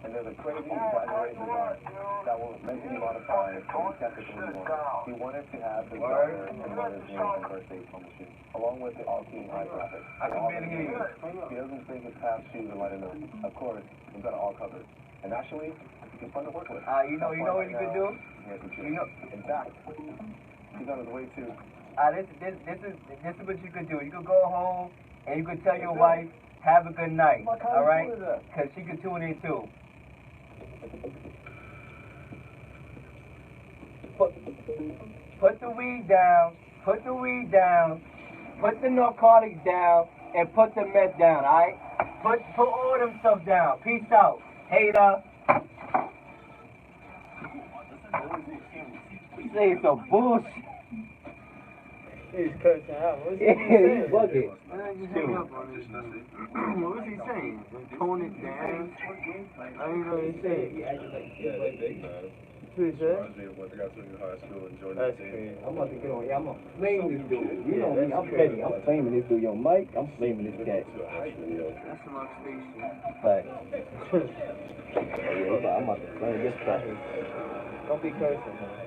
And there's a crazy exaggerated design that was meant to be modified from the technical design. He wanted to have the daughter and mother's name and birthday on the shoe, along with the all-keen eye graphic. I can barely hear you. He doesn't think his past shoes are light enough. Of course, we've got it all covered. And actually, he's fun to work with. You know what you could do? You know. In fact, he's on his way to. This is what you could do. You could go home and you could tell your wife, have a good night, all right? Because she could tune in too. Put the weed down, put the weed down, put the narcotics down, and put the meth down, all right? Put all them stuff down. Peace out, hater. You say some bullshit. He's cursing out. What's he Yeah, saying? he's bugging. What's he saying? Tone it down. I don't know what he's saying. What he said? I got to high school and joined That's the team. crazy. I'm about to get on. Yeah, I'm gonna flame this dude. You know Yeah, me. I'm that's petty. crazy. I'm flaming this dude. Yo, Mike, I'm flaming this cat. That's some oxidation. But yeah, I'm about to flame this cat. Don't be cursing, man.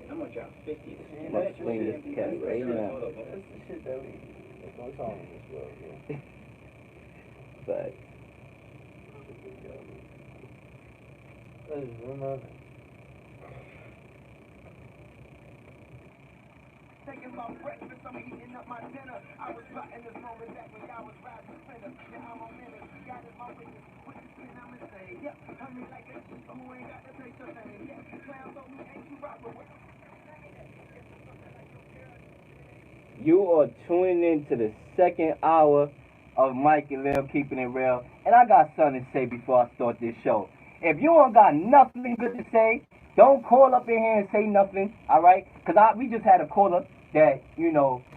How much out? 50. I'm about to flame this cat right now. That's the shit that that's what I'm talking in this world, yeah. But That is one other. Taking my breakfast, I'm heating up my dinner. I was plotting this moment that when I was riding spinner. Now I'm a minute, got it my witness. With the spin, I'm gonna say, yep, tell me like a G, who ain't got to taste the thing. Yeah, clowns on me, ain't you rockin' with you are tuning in to the second hour of Mike and Leel Keeping It Real. And I got something to say before I start this show. If you don't got nothing good to say, don't call up in here and say nothing, all right? Because we just had a caller that,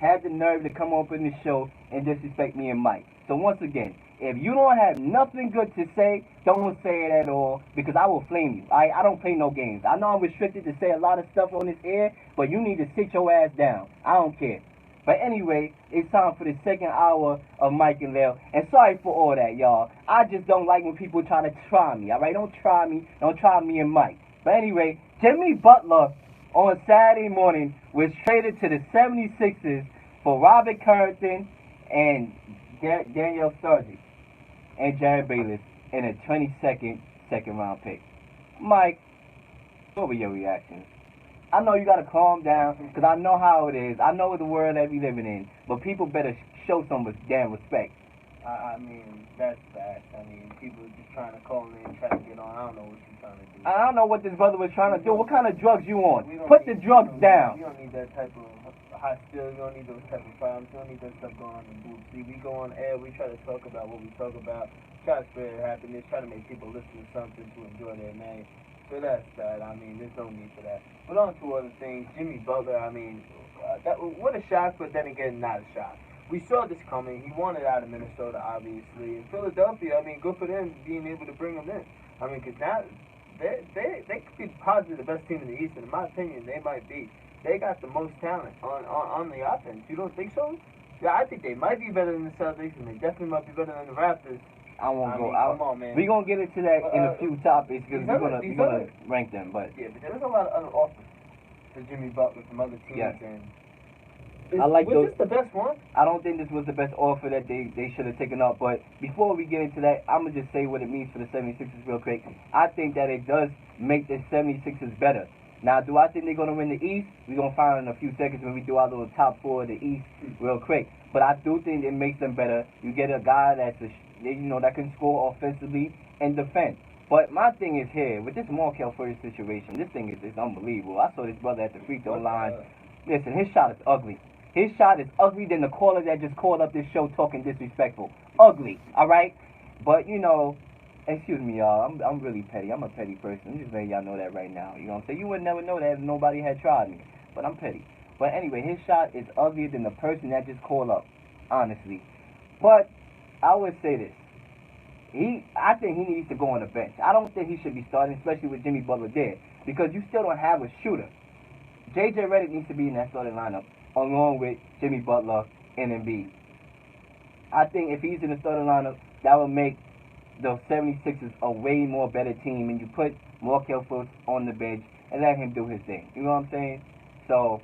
had the nerve to come up in the show and disrespect me and Mike. So once again, if you don't have nothing good to say, don't say it at all because I will flame you. I don't play no games. I know I'm restricted to say a lot of stuff on this air, but you need to sit your ass down. I don't care. But anyway, it's time for the second hour of Mike and Leel. And sorry for all that, y'all. I just don't like when people try to try me, all right? Don't try me. Don't try me and Mike. But anyway, Jimmy Butler on Saturday morning was traded to the 76ers for Robert Currington and Daniel Sturridge and Jared Bayless in a 22nd second-round pick. Mike, what were your reactions? I know you gotta calm down, because I know how it is. I know the world that we living in, but people better show some damn respect. I mean, that's bad. I mean, people just trying to call in, try to get on. I don't know what you're trying to do. I don't know what this brother was trying to do. What kind of drugs you on? Put the drugs down. You don't need that type of hostility. You don't need those type of problems. You don't need that stuff going on in the booth. See, we go on air. We try to talk about what we talk about. Try to spread happiness. Try to make people listen to something to enjoy their name. So that's that. I mean, there's no need for that. But on to other things. Jimmy Butler, I mean, what a shock, but then again, not a shock. We saw this coming. He wanted out of Minnesota, obviously. In Philadelphia, I mean, good for them being able to bring him in. I mean, because now they could be possibly the best team in the East, and in my opinion, they might be. They got the most talent on the offense. You don't think so? Yeah, I think they might be better than the Celtics, and they definitely might be better than the Raptors. I won't go mean, out. Come on, man. We're going to get into that in a few topics because we're gonna rank them. But yeah, but there's a lot of other offers for Jimmy Butler from other teams. Yeah. And was this the best one? I don't think this was the best offer that they should have taken up. But before we get into that, I'm going to just say what it means for the 76ers real quick. I think that it does make the 76ers better. Now, do I think they're going to win the East? We're going to find out in a few seconds when we do our little top four of the East real quick. But I do think it makes them better. You get a guy that's that can score offensively and defend. But my thing is here, with this Markel Fultz situation, this thing is unbelievable. I saw this brother at the free throw line. Listen, his shot is ugly. His shot is ugly than the caller that just called up this show talking disrespectful. Ugly, all right? But, excuse me, y'all. I'm really petty. I'm a petty person. I'm just letting y'all know that right now. You know what I'm saying? You would never know that if nobody had tried me. But I'm petty. But anyway, his shot is uglier than the person that just called up, honestly. But I would say this. I think he needs to go on the bench. I don't think he should be starting, especially with Jimmy Butler there, because you still don't have a shooter. J.J. Redick needs to be in that starting lineup, along with Jimmy Butler and Embiid. I think if he's in the starting lineup, that would make the 76ers a way more better team, and you put Markel Fultz on the bench and let him do his thing. You know what I'm saying? So,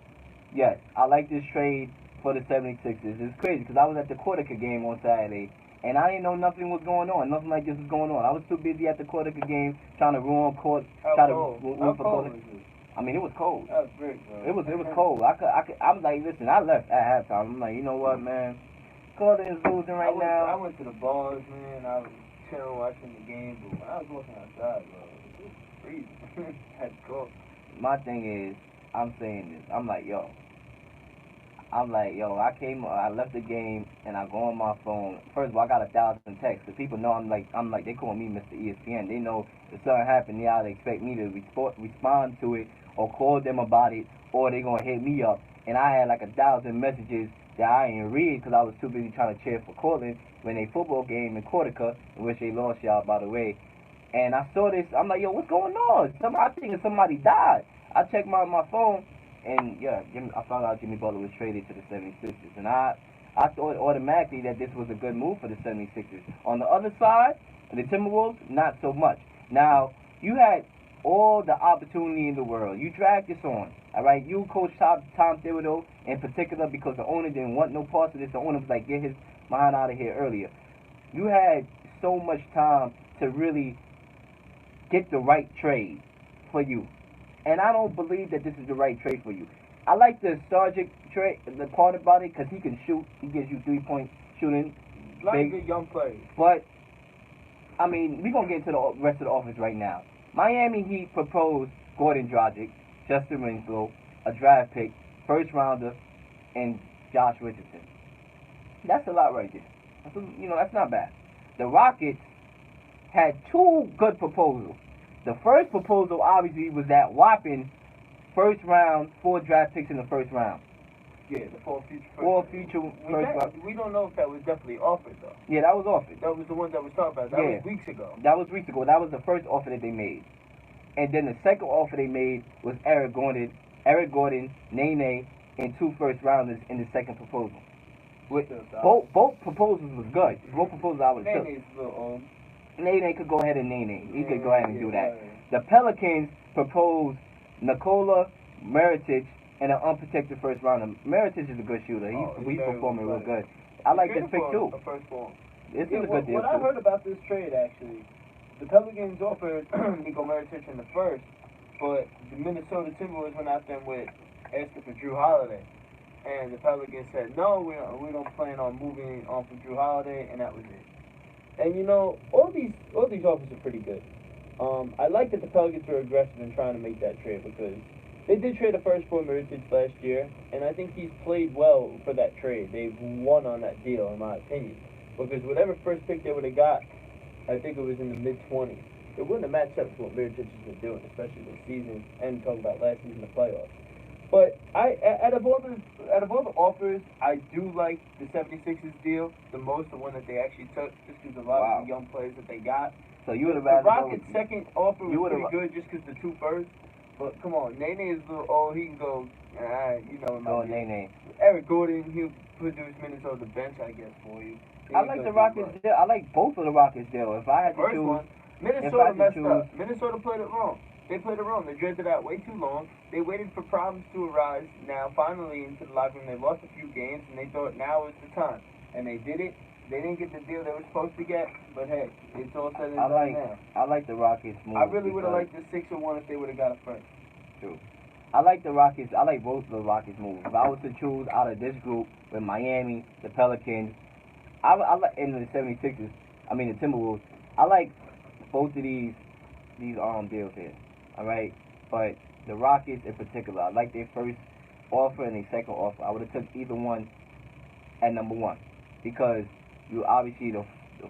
yes, I like this trade for the 76ers. It's crazy because I was at the Cortica game on Saturday, and I didn't know nothing was going on. Nothing like this was going on. I was too busy at the Cortica game trying to ruin court. How cold was it? I mean, it was cold. That was great, bro. It was cold. I'm like, listen, I left at halftime. I'm like, you know what, man? Corita is losing right now. I went to the bars, man. I was chilling, watching the game, but when I was walking outside, bro, it was freezing. Had to go. My thing is, I'm saying this. I'm like, yo, I left the game and I go on my phone. First of all, I got 1,000 texts. Cause people know I'm like, they call me Mr. ESPN. They know if something happened, they either expect me to respond to it or call them about it, or they gonna hit me up. And I had like 1,000 messages that I didn't read because I was too busy trying to cheer for Cortland when they football game in Cortica, in which they lost, y'all, by the way. And I saw this. I'm like, yo, what's going on? I think somebody died. I checked my phone. And, yeah, I found out Jimmy Butler was traded to the 76ers. And I thought automatically that this was a good move for the 76ers. On the other side, the Timberwolves, not so much. Now, you had all the opportunity in the world. You dragged this on, all right? You coach Tom Thibodeau in particular because the owner didn't want no parts of this. The owner was like, get his mind out of here earlier. You had so much time to really get the right trade for you. And I don't believe that this is the right trade for you. I like the Sargent trade, the part about it, because he can shoot. He gives you 3-point shooting. A lot of good young players. But, I mean, we're going to get into the rest of the offense right now. Miami Heat proposed Gordon Dragic, Justin Winslow, a draft pick, first rounder, and Josh Richardson. That's a lot right there. That's not bad. The Rockets had two good proposals. The first proposal obviously was that whopping first round, 4 draft picks in the first round. Yeah, the 4 future first. 4 future first round. We don't know if that was definitely offered though. Yeah, that was offered. That was the one that was talked about. That was weeks ago. That was weeks ago. That was the first offer that they made. And then the second offer they made was Eric Gordon, Nene, and 2 first rounders in the second proposal. Both proposals was good. Both proposals I would have took. Nene's a little old. Nene could go ahead and Nene. He could go ahead and do that. The Pelicans proposed Nikola Mirotic and an unprotected first rounder. Mirotic is a good shooter. He's performing real good. I like this pick too. This is a good deal. What I heard about this trade actually, the Pelicans offered Niko Mirotic in the first, but the Minnesota Timberwolves went out there with asking for Drew Holiday. And the Pelicans said, no, we don't plan on moving on from Drew Holiday, and that was it. And you know, all these offers are pretty good. I like that the Pelicans were aggressive in trying to make that trade because they did trade a first for Mirotic last year, and I think he's played well for that trade. They've won on that deal, in my opinion. Because whatever first pick they would have got, I think it was in the mid-20s. It wouldn't have matched up to what Mirotic has been doing, especially this season, and talking about last season, the playoffs. But out of all the offers, I do like the 76ers deal the most, the one that they actually took, just because a lot of the young players that they got. So you would have rather the Rockets' second offer was pretty good, just because the 2 firsts. But come on, Nene is a little old. He can go, you know. Nene. Eric Gordon, he'll produce minutes on the bench, I guess, for you. I like the Rockets deal. I like both of the Rockets deal. If I had to choose, Minnesota messed up. Minnesota played it wrong. They played it wrong. They dragged it out way too long. They waited for problems to arise. Now, finally, into the locker room, they lost a few games, and they thought now was the time. And they did it. They didn't get the deal they were supposed to get, but hey, it's all said and done now. I like the Rockets move. I really would have liked the 6-1 if they would have got it first. True. I like the Rockets. I like both of the Rockets moves. If I was to choose out of this group with Miami, the Pelicans, I like in the 76ers. I mean the Timberwolves. I like both of these deals here. All right, but the Rockets in particular, I like their first offer and their second offer. I would have took either one at number 1 because you obviously the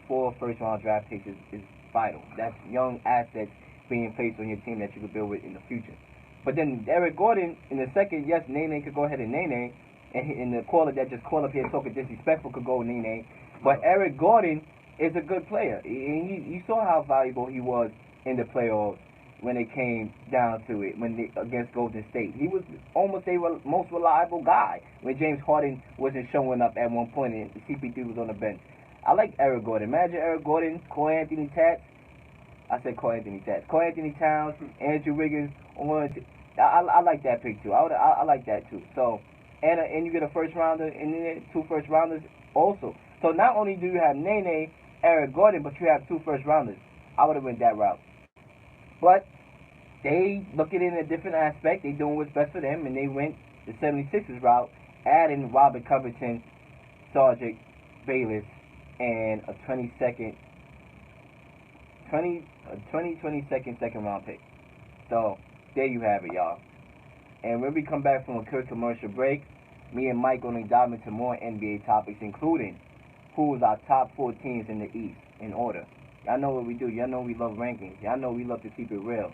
4 first round draft picks is vital. That's young assets being placed on your team that you could build with in the future. But then Eric Gordon in the second, yes, Nene could go ahead and Nene, and the caller that just called up here talking disrespectful could go Nene. But Eric Gordon is a good player. You saw how valuable he was in the playoffs when it came down to it, against Golden State. He was almost their most reliable guy when James Harden wasn't showing up at one point and CP3 was on the bench. I like Eric Gordon. Imagine Eric Gordon, Cole Anthony Towns, Andrew Wiggins. I like that pick too. I like that too. So, and you get a first rounder and then 2 first rounders also. So not only do you have Nene, Eric Gordon, but you have 2 first rounders. I would have went that route. But they look at it in a different aspect. They doing what's best for them, and they went the 76ers route, adding Robert Covington, Sergeant Bayless, and a 22nd second round pick. So there you have it, y'all. And when we come back from a quick commercial break, me and Mike gonna dive into more NBA topics, including who's our top 4 teams in the East in order. Y'all know what we do. Y'all know we love rankings. Y'all know we love to keep it real.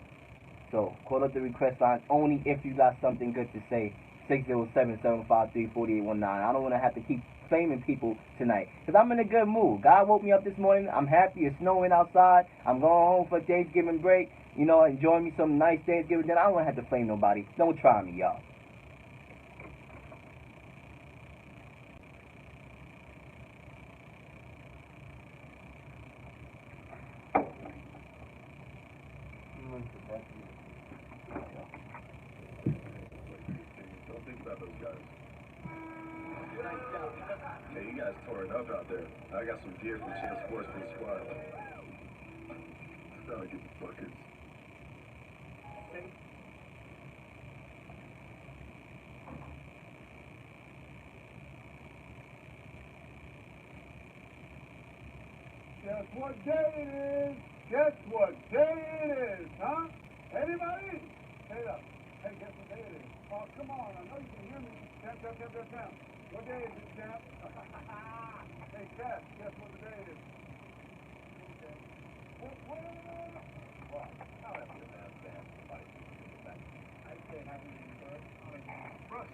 So call up the request line only if you got something good to say. 607-753-4819. I don't want to have to keep flaming people tonight because I'm in a good mood. God woke me up this morning. I'm happy. It's snowing outside. I'm going home for Thanksgiving break. You know, enjoying me some nice Thanksgiving. Then I don't want to have to flame nobody. Don't try me, y'all. Hey, you guys tore it up out there. I got some gear from Chance Sports for the squad. Gotta get the buckets. Guess what day it is? Guess what day it is, huh? Anybody? Say it up. Hey, guess what day it is? Oh, come on. I know you can hear me. Champ. What day is it, Champ? Hey, Champ, guess what the day is? Okay. What? Now that's Russ.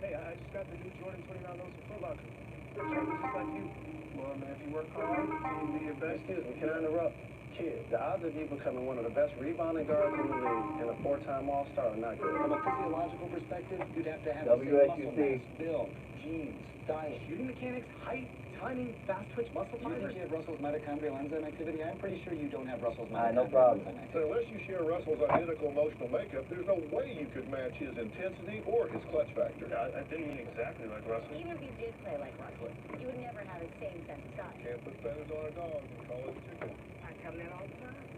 Hey, I just got the new Jordan 29 lows from Foot Locker. Just like you. Well, man, if you work hard, you'll be your best. Excuse me, can I interrupt? Kid, the odds of you becoming one of the best rebounding guards in the league and a four-time All-Star are not good. From a physiological perspective, you'd have to have the same muscle mass, build, genes, diet, shooting mechanics, height, timing, fast twitch muscle fibers. You think you have Russell's mitochondrial enzyme activity? I'm pretty sure you don't have Russell's mitochondrial no problem. enzyme activity. So unless you share Russell's identical emotional makeup, there's no way you could match his intensity or his clutch factor. I didn't mean exactly like Russell. Even if you did play like Russell, you would never have the same sense of style. Can't put feathers on a dog and call it a chicken. I come in all the time.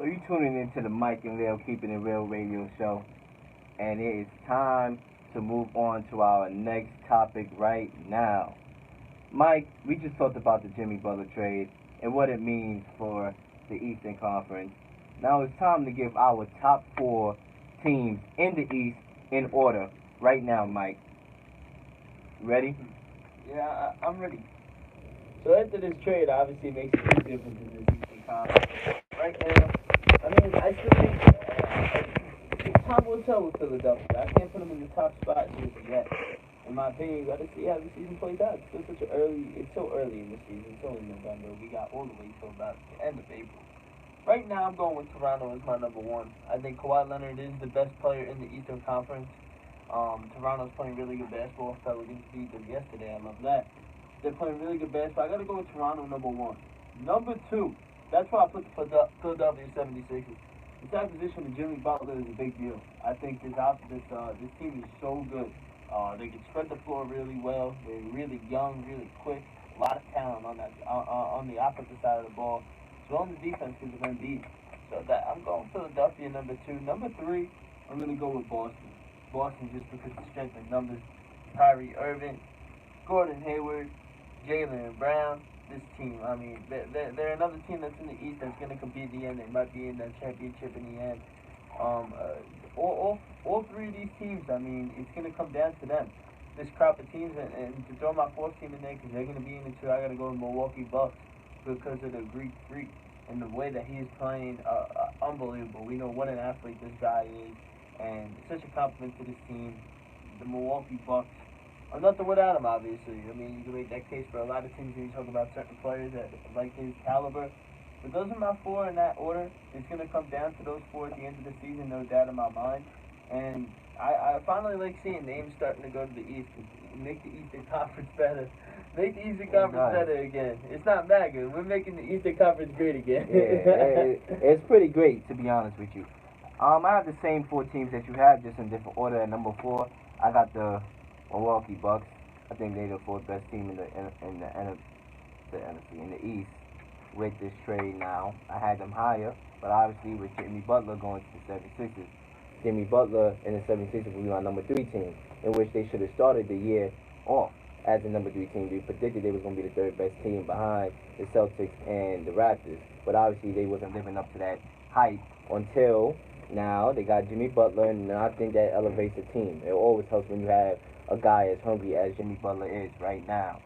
So you tuning into the Mike and Leel Keeping It Real radio show, and it is time to move on to our next topic right now. Mike, we just talked about the Jimmy Butler trade and what it means for the Eastern Conference. Now it's time to give our top 4 teams in the East in order right now, Mike. Ready? Yeah, I'm ready. So after this trade, obviously it makes a big difference in this Eastern Conference. Right now, I mean, I still think time will tell with Philadelphia. I can't put them in the top spot just yet. In my opinion, you got to see how the season plays out. It's still such an early. It's so early in the season. It's only November. We got all the way till about the end of April. Right now, I'm going with Toronto as my number one. I think Kawhi Leonard is the best player in the Eastern Conference. Toronto's playing really good basketball. Pelicans beat them yesterday. I love that. They're playing really good basketball. I got to go with Toronto number one. Number two, that's why I put the Philadelphia 76ers. This acquisition of Jimmy Butler is a big deal. I think this team is so good. They can spread the floor really well. They're really young, really quick. A lot of talent on that on the offensive side of the ball. So on the defense because of Embiid. So that I'm going Philadelphia number two. Number three, I'm gonna go with Boston. Boston just because of strength in numbers. Kyrie Irving, Gordon Hayward, Jaylen Brown. This team, I mean, they're another team that's in the East that's gonna compete in the end. They might be in the championship in the end. All three of these teams, I mean, it's going to come down to them. This crop of teams, and to throw my fourth team in there because they're going to be in the two, I got to go with Milwaukee Bucks because of the Greek Freak and the way that he is playing. Unbelievable. We know what an athlete this guy is, and it's such a compliment to this team. The Milwaukee Bucks are nothing without him, obviously. I mean, you can make that case for a lot of teams when you talk about certain players that like his caliber. But those are my four in that order. It's going to come down to those four at the end of the season, no doubt in my mind. And I finally like seeing names starting to go to the East. Make the Eastern Conference better. Make the Eastern Conference better again. It's not that good. We're making the Eastern Conference great again. It's pretty great, to be honest with you. I have the same four teams that you have, just in different order. At number four, I got the Milwaukee Bucks. I think they're the fourth best team in the NFC, in the East. With this trade now, I had them higher, but obviously with Jimmy Butler going to the 76ers, Jimmy Butler and the 76ers will be my number three team, in which they should have started the year off as the number three team. They predicted they was going to be the third best team behind the Celtics and the Raptors, but obviously they wasn't living up to that hype until now. They got Jimmy Butler, and I think that elevates the team. It always helps when you have a guy as hungry as Jimmy Butler is right now.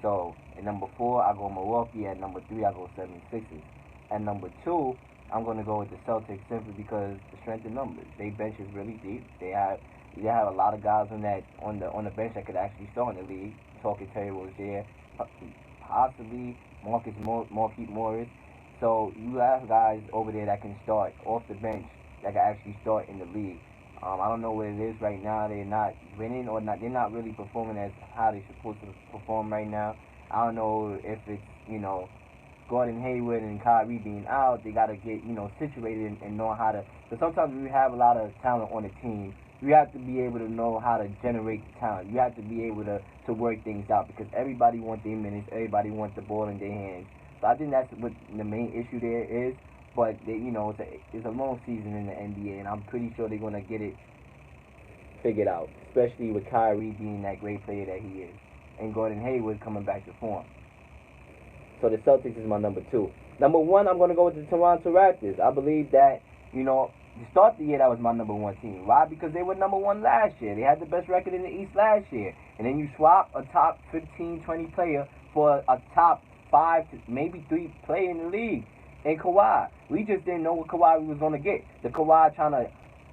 So, at number four, I go Milwaukee. At number three, I go 76ers. At number two, I'm going to go with the Celtics simply because the strength in numbers. Their bench is really deep. They have a lot of guys on the bench that could actually start in the league. Talking Terry Rozier, possibly Marcus Morris. So you have guys over there that can start off the bench that can actually start in the league. I don't know what it is right now. They're not winning or not. They're not really performing as how they're supposed to perform right now. I don't know if it's, Gordon Hayward and Kyrie being out. They got to get, situated and know how to. But sometimes when you have a lot of talent on the team, you have to be able to know how to generate the talent. You have to be able to work things out because everybody wants their minutes. Everybody wants the ball in their hands. So I think that's what the main issue there is. But it's a long season in the NBA, and I'm pretty sure they're gonna get it figured out, especially with Kyrie being that great player that he is, and Gordon Hayward coming back to form. So the Celtics is my number two. Number one, I'm gonna go with the Toronto Raptors. I believe that to start the year that was my number one team. Why? Because they were number one last year. They had the best record in the East last year, and then you swap a top 15, 20 player for a top 5 to maybe 3 player in the league. And Kawhi, we just didn't know what Kawhi we was going to get. The Kawhi trying to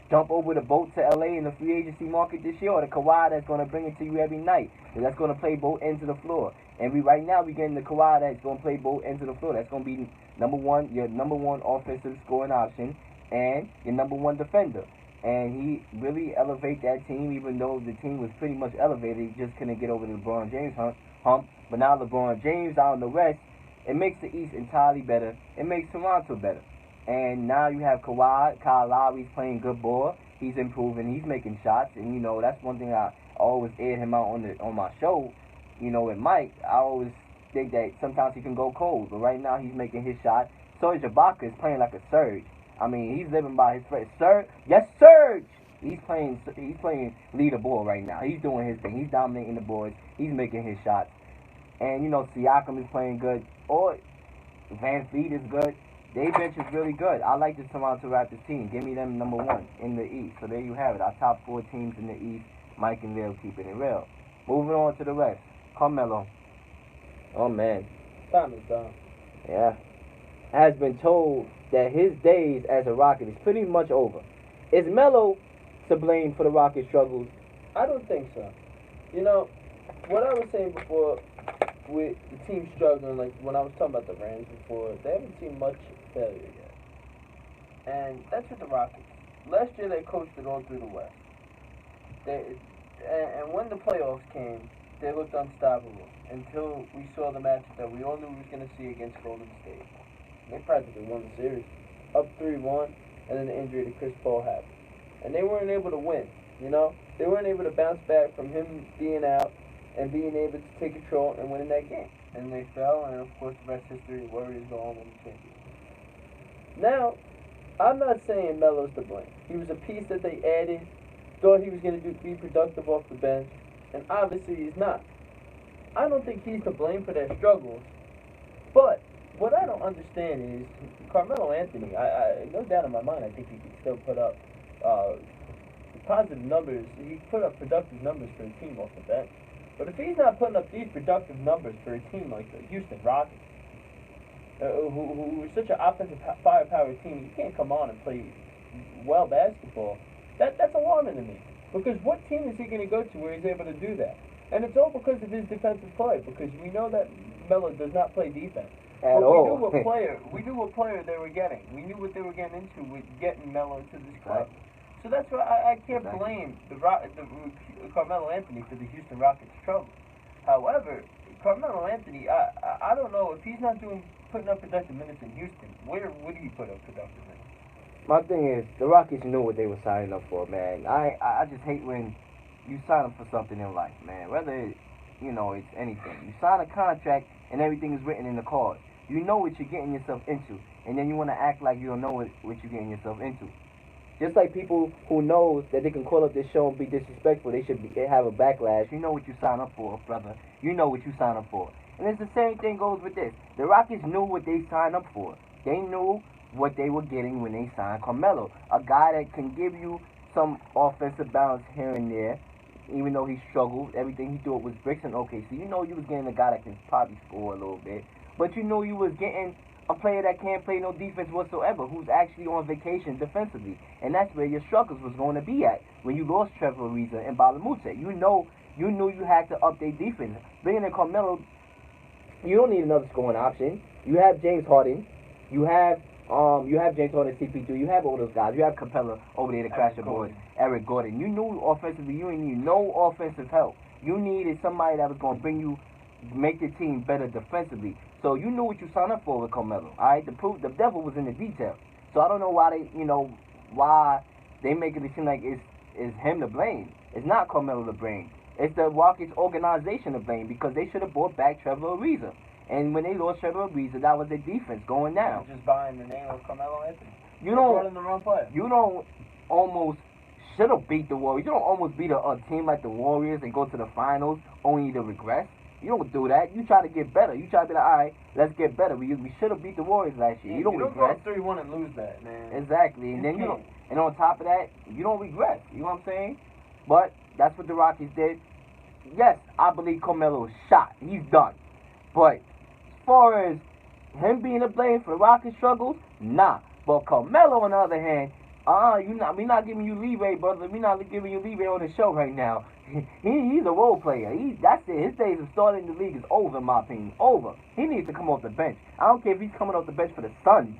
jump over the boat to LA in the free agency market this year, or the Kawhi that's going to bring it to you every night, that's going to play both ends of the floor. And right now we getting the Kawhi that's going to play both ends of the floor. That's going to be your number one offensive scoring option and your number one defender. And he really elevate that team, even though the team was pretty much elevated. He just couldn't get over the LeBron James hump. But now LeBron James out in the West, it makes the East entirely better. It makes Toronto better. And now you have Kawhi. Kyle Lowry's playing good ball. He's improving. He's making shots. And, that's one thing I always aired him out on my show. With Mike, I always think that sometimes he can go cold. But right now he's making his shot. Serge Ibaka is playing like a Surge. I mean, he's living by his phrase. Yes, Surge! He's playing lead the ball right now. He's doing his thing. He's dominating the boards. He's making his shots. And, Siakam is playing good. Or Van Fleet is good. Their bench is really good. I like the Toronto Raptors team. Give me them number one in the East. So there you have it. Our top 4 teams in the East. Mike and Leel keeping it real. Moving on to the West. Carmelo. Oh, man. Time is done. Yeah. Has been told that his days as a Rocket is pretty much over. Is Melo to blame for the Rocket struggles? I don't think so. You know, what I was saying before with the team struggling, like when I was talking about the Rams before, they haven't seen much failure yet. And that's with the Rockets. Last year they coasted it all through the West. And when the playoffs came, they looked unstoppable until we saw the matchup that we all knew we was going to see against Golden State. They practically won the series, up 3-1, and then the injury to Chris Paul happened. And they weren't able to win, you know? They weren't able to bounce back from him being out and being able to take control and winning that game. And they fell, and of course the rest history, Warriors go on with the championship. Now, I'm not saying Melo's to blame. He was a piece that they added, thought he was going to be productive off the bench, and obviously he's not. I don't think he's to blame for their struggles, but what I don't understand is Carmelo Anthony, I no doubt in my mind, I think he can still put up positive numbers. He put up productive numbers for a team off the bench. But if he's not putting up these productive numbers for a team like the Houston Rockets, who is such an offensive firepower team, you can't come on and play well basketball. That's alarming to me. Because what team is he going to go to where he's able to do that? And it's all because of his defensive play. Because we know that Melo does not play defense. At all. We knew what player they were getting. We knew what they were getting into with getting Melo into this club. So that's why I can't blame the Carmelo Anthony for the Houston Rockets' trouble. However, Carmelo Anthony, I don't know if he's not putting up productive minutes in Houston. Where would he put up productive minutes? My thing is, the Rockets knew what they were signing up for, man. I just hate when you sign up for something in life, man. Whether it's anything. You sign a contract and everything is written in the card. You know what you're getting yourself into, and then you want to act like you don't know what you're getting yourself into. Just like people who knows that they can call up this show and be disrespectful, they have a backlash. You know what you sign up for, brother. You know what you sign up for. And it's the same thing goes with this. The Rockets knew what they signed up for. They knew what they were getting when they signed Carmelo. A guy that can give you some offensive balance here and there, even though he struggled. Everything he threw was bricks and OKC. You know you was getting a guy that can probably score a little bit. But you know you was getting a player that can't play no defense whatsoever, who's actually on vacation defensively. And that's where your struggles was going to be at when you lost Trevor Ariza and Balamute. You knew you had to update defense. Bringing in Carmelo, you don't need another scoring option. You have James Harden. You have James Harden, CP3. You have all those guys. You have Capella over there to crash the boards. Eric Gordon. You knew offensively you didn't need no offensive help. You needed somebody that was going to make the team better defensively. So you knew what you signed up for with Carmelo. All right, the devil was in the details. So I don't know why they making it seem like it's him to blame. It's not Carmelo to blame. It's the Rockets organization to blame because they should have brought back Trevor Ariza. And when they lost Trevor Ariza, that was their defense going down. Just buying the name of Carmelo Anthony. You don't brought in the wrong player. You don't almost should have beat the Warriors. You don't almost beat a team like the Warriors and go to the finals only to regress. You don't do that. You try to get better. You try to be like, all right, let's get better. We should have beat the Warriors last year. Yeah, you don't regress. Go 3-1 and lose that, man. Exactly. And then and on top of that, you don't regress. You know what I'm saying? But that's what the Rockets did. Yes, I believe Carmelo is shot. He's done. But as far as him being to blame for the Rockets' struggles, nah. But Carmelo, on the other hand, we're not giving you leeway, brother. We're not giving you leeway on the show right now. He's a role player. That's it. His days of starting the league is over, in my opinion. Over. He needs to come off the bench. I don't care if he's coming off the bench for the Suns,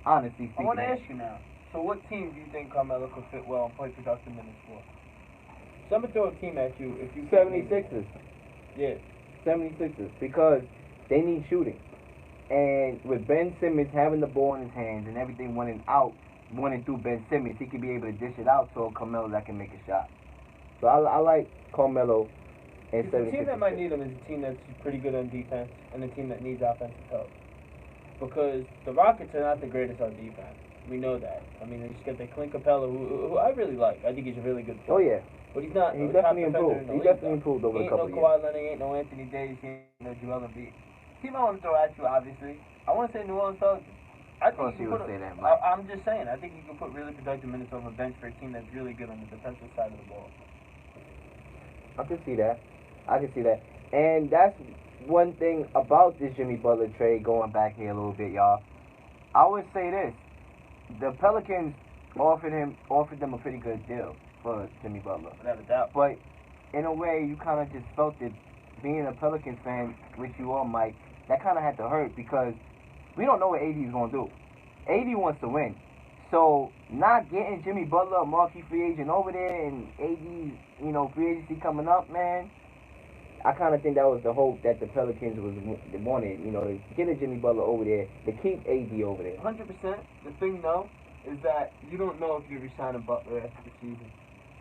honestly speaking. I want to ask you now. So what team do you think Carmelo could fit well and play productive minutes for? So I'm going to throw a team at you. If you 76ers. Yeah. 76ers. Because they need shooting. And with Ben Simmons having the ball in his hands and everything running through Ben Simmons, he could be able to dish it out to a Carmelo that can make a shot. So I like Carmelo and 76ers. The team that might need him is a team that's pretty good on defense and a team that needs offensive help. Because the Rockets are not the greatest on defense. We know that. I mean, they just got that Clint Capella, who I really like. I think he's a really good player. Oh, yeah. But he's not. He definitely improved. He definitely improved over a couple of years. Ain't no Kawhi Leonard, ain't no Anthony Davis, ain't no Joel Embiid. Team I want to throw at you, obviously. I want to say New Orleans Pelicans. I'm just saying. I think you can put really productive minutes on the bench for a team that's really good on the defensive side of the ball. I can see that. And that's one thing about this Jimmy Butler trade, going back here a little bit, y'all. I would say this. the Pelicans offered them a pretty good deal for Jimmy Butler. Without a doubt. But in a way, you kind of just felt that being a Pelicans fan, which you are, Mike, that kind of had to hurt because we don't know what AD is going to do. AD wants to win. So not getting Jimmy Butler, a marquee free agent over there, and AD's, free agency coming up, man, I kind of think that was the hope that the Pelicans wanted, to get a Jimmy Butler over there, to keep AD over there. 100%. The thing, though, is that you don't know if you resign a Butler after the season.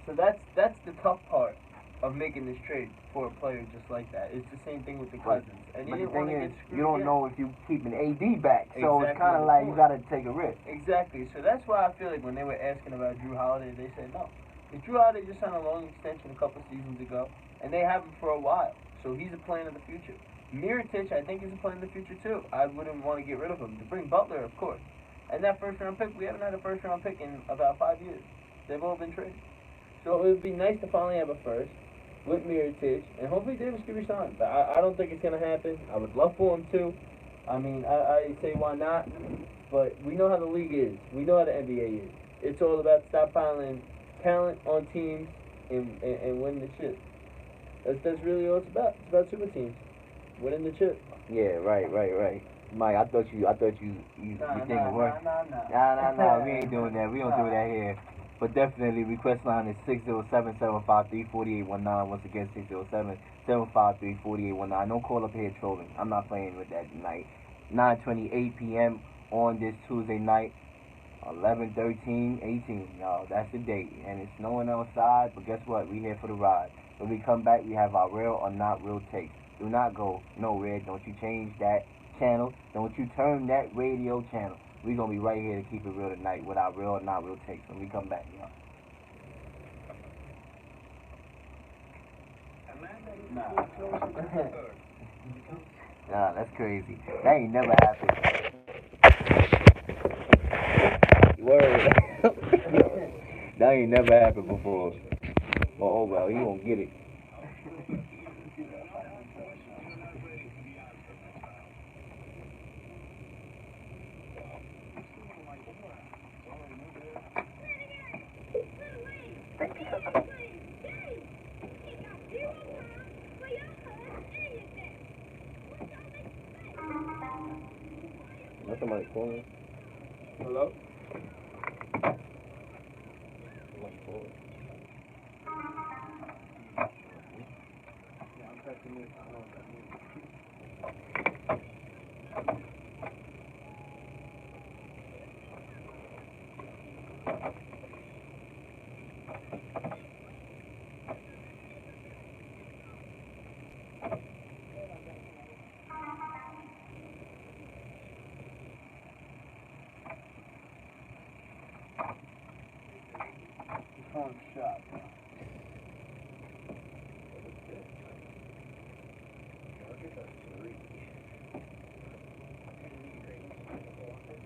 So that's the tough part of making this trade for a player just like that. It's the same thing with the Cousins. And but you the didn't want thing to is, get screwed you don't again. know if you keep an AD back. So Exactly it's kind of the like you point. got to take a risk. Exactly. So that's why I feel like when they were asking about Drew Holiday, they said no. Because Drew Holiday just signed a long extension a couple seasons ago, and they have him for a while. So he's a plan of the future. Mirotic, I think, is a plan of the future, too. I wouldn't want to get rid of him. To bring Butler, of course. And that first-round pick, we haven't had a first-round pick in about 5 years. They've all been traded. So it would be nice to finally have a first with Mirotic, and hopefully Davis can resign. But I don't think it's going to happen. I would love for him to. I mean, I say why not, but we know how the league is. We know how the NBA is. It's all about stockpiling talent on teams and winning the chip. That's really all it's about. It's about super teams winning the chip. Yeah, right. Mike, I thought you think it worked. Nah. We ain't doing that. We don't do that here. But definitely, request line is 607-753-4819. Once again, 607-753-4819. Don't call up here trolling. I'm not playing with that tonight. 9:28 p.m. on this Tuesday night. 11/13/18, y'all. That's the date. And it's snowing outside, but guess what? We here for the ride. When we come back, we have our real or not real takes. Do not go nowhere. Don't you change that channel. Don't you turn that radio channel. We're going to be right here to keep it real tonight with our real or not real takes when we come back, y'all. Nah, that's crazy. That ain't never happened. Word. That ain't never happened before. Oh well, he won't get it. That's somebody calling. Hello? Somebody calling. Phone shot.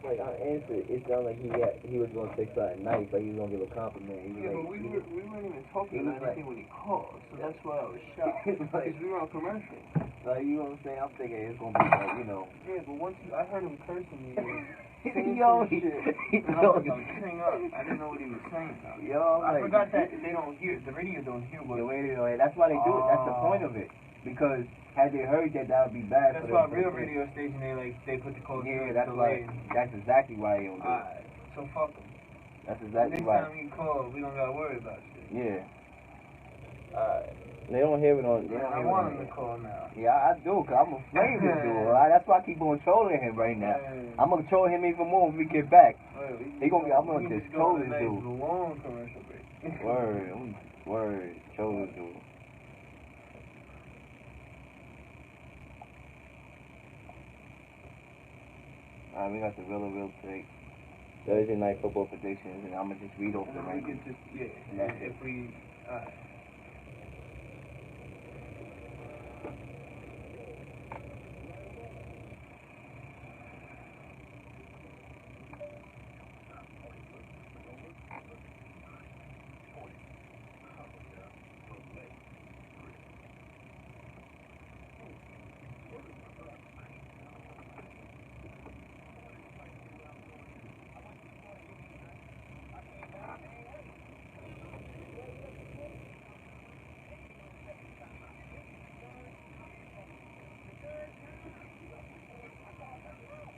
Like I answered, it sounded like he was gonna say something nice, like he was gonna give a compliment. He was Yeah, like, but we weren't even talking he was about anything like- when he called, so that's why I was shocked. Because we were on commercial. Like, you know what I'm saying? I'm thinking it's gonna be like, Yeah, but once I heard him cursing you, Yo, shit, and I was like, hang up. I didn't know what he was saying. Yo, I like, forgot that they don't hear, the radio don't hear what. the radio, that's why they do it. That's the point of it. Because had they heard that, that would be bad That's for why them. real radio station, they put the code. Yeah, that's why. That's exactly why they don't do it. Alright, so fuck them. That's exactly Next why. time you call, we don't gotta worry about shit. Yeah. Alright. They don't hear it on. They don't I hear want it him to call now. Yeah, I do, cause I'm afraid to do it. Right? That's why I keep on trolling him right now. I'm gonna troll him even more when we get back. I'm gonna just troll this dude. Long commercial break. Word, troll this dude. Alright, we got the real take. Thursday night football predictions, and I'm gonna just read off the rankings. If we,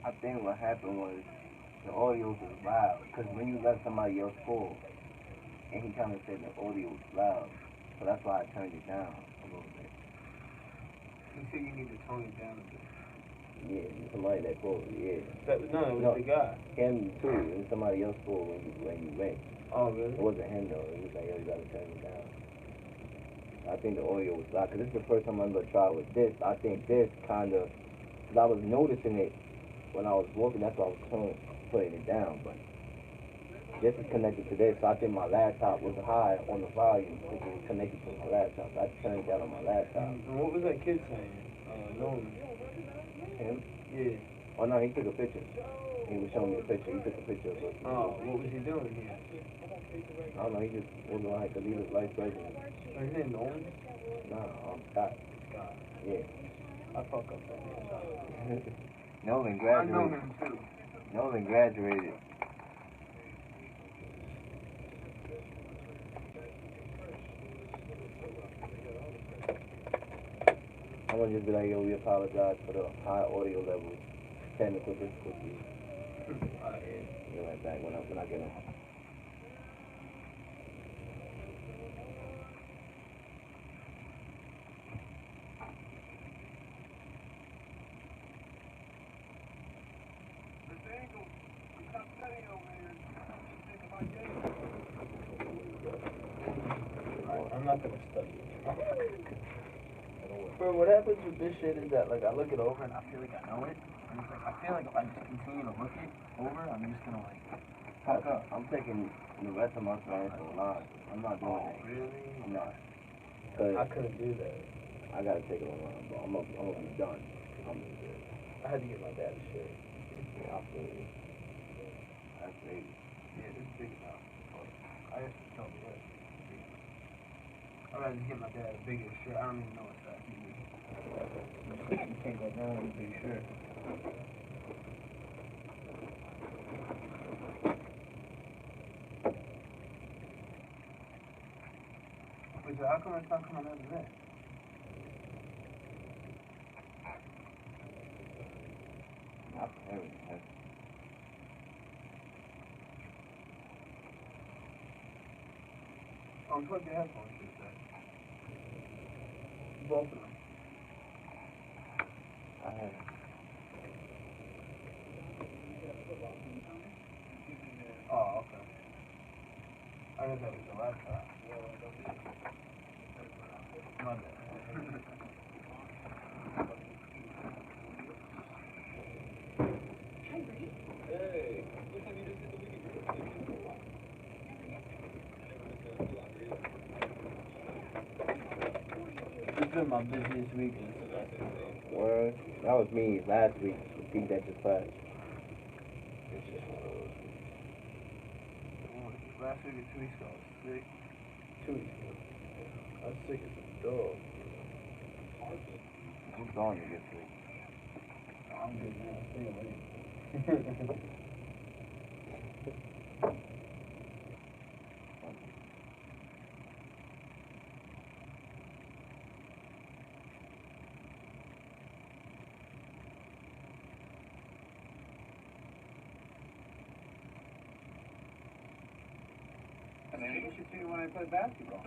I think what happened was the audio was loud. Because when you let somebody else score, and he kind of said the audio was loud. So that's why I turned it down a little bit. You said you need to tone it down a bit. Yeah, somebody that called, yeah. No, it was the guy. Him too, and somebody else called when you went. Oh, really? It wasn't him though. He was like, yo, you gotta turn it down. I think the audio was loud, because this is the first time I'm gonna try with this. I think this kind of, because I was noticing it when I was walking, that's why I was putting it down, but this is connected to this, so I think my laptop was high on the volume, because it was connected to my laptop, so I turned it down on my laptop. And what was that kid saying? Nolan. Him? Yeah. Oh no, he took a picture. He was showing me a picture. He took a picture of us. Oh, what was he doing here? I don't know, he just was like, because he was life president. His name Nolan? Nah, Scott. Scott. Yeah. I fuck up that name. Nolan I graduated. know him too. Nolan graduated. I'm gonna just be like, yo, we apologize for the high audio levels, technical difficulties. Get right back when I get him. I'm not gonna study it. Bro, what happens with this shit is that, like, I look it over and I feel like I know it. And it's like, I feel like if I just continue to look it over, I'm just gonna, like, fuck up. I'm taking the rest of my class online. I'm not doing that. Really? I'm not. I couldn't do that. I gotta take it online, but I'm gonna be done. I'm gonna do it. I had to get my dad a shirt. Yeah, I feel you. That's big. Yeah, it's big enough. I have to tell me that. I'd rather just get my dad a bigger shirt. I don't even know what size he is. You can't go down with a big shirt. Wait, so how come it's not coming out of that? Not for everything. Unplug the headphones, should say. Both of them. I have. Oh, okay. I guess that was the laptop. My bad. Hey, what time you just did the weekend? It's been my busiest weekend. Word. That was me last week. Repeat that just class. It's just one of those weeks. Last week or 2 weeks ago, I was sick. 2 weeks ago. I was sick as a dog. Who's going to get sick? I'm good now. Stay away. You should see me when I play basketball.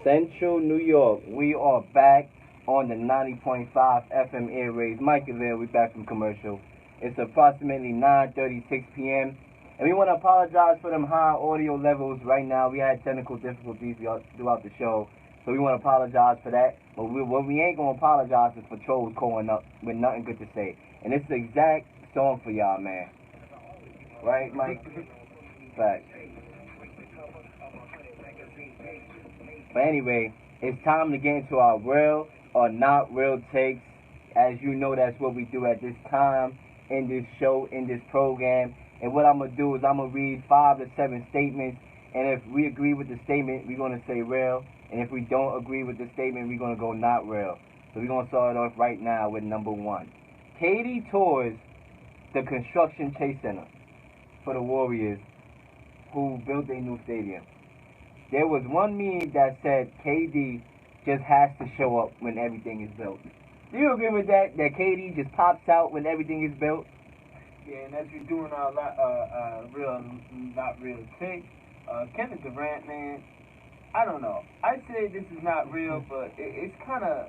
Central New York. We are back on the 90.5 FM airwaves. Mike is there. We back from commercial. It's approximately 9:36 p.m. And we want to apologize for them high audio levels right now. We had technical difficulties throughout the show, so we want to apologize for that. But what we ain't going to apologize is for trolls calling up with nothing good to say. And it's the exact song for y'all, man. Right, Mike? Fact. But anyway, it's time to get into our real or not real takes. As you know, that's what we do at this time in this show, in this program. And what I'm going to do is I'm going to read 5 to 7 statements. And if we agree with the statement, we're going to say real. And if we don't agree with the statement, we're going to go not real. So we're going to start off right now with number 1. KD tours the Construction Chase Center for the Warriors, who built a new stadium. There was one meme that said KD just has to show up when everything is built. Do you agree with that? That KD just pops out when everything is built? Yeah, and as we're doing our real, not real take, Kevin Durant, man, I don't know. I'd say this is not real, but it's kind of...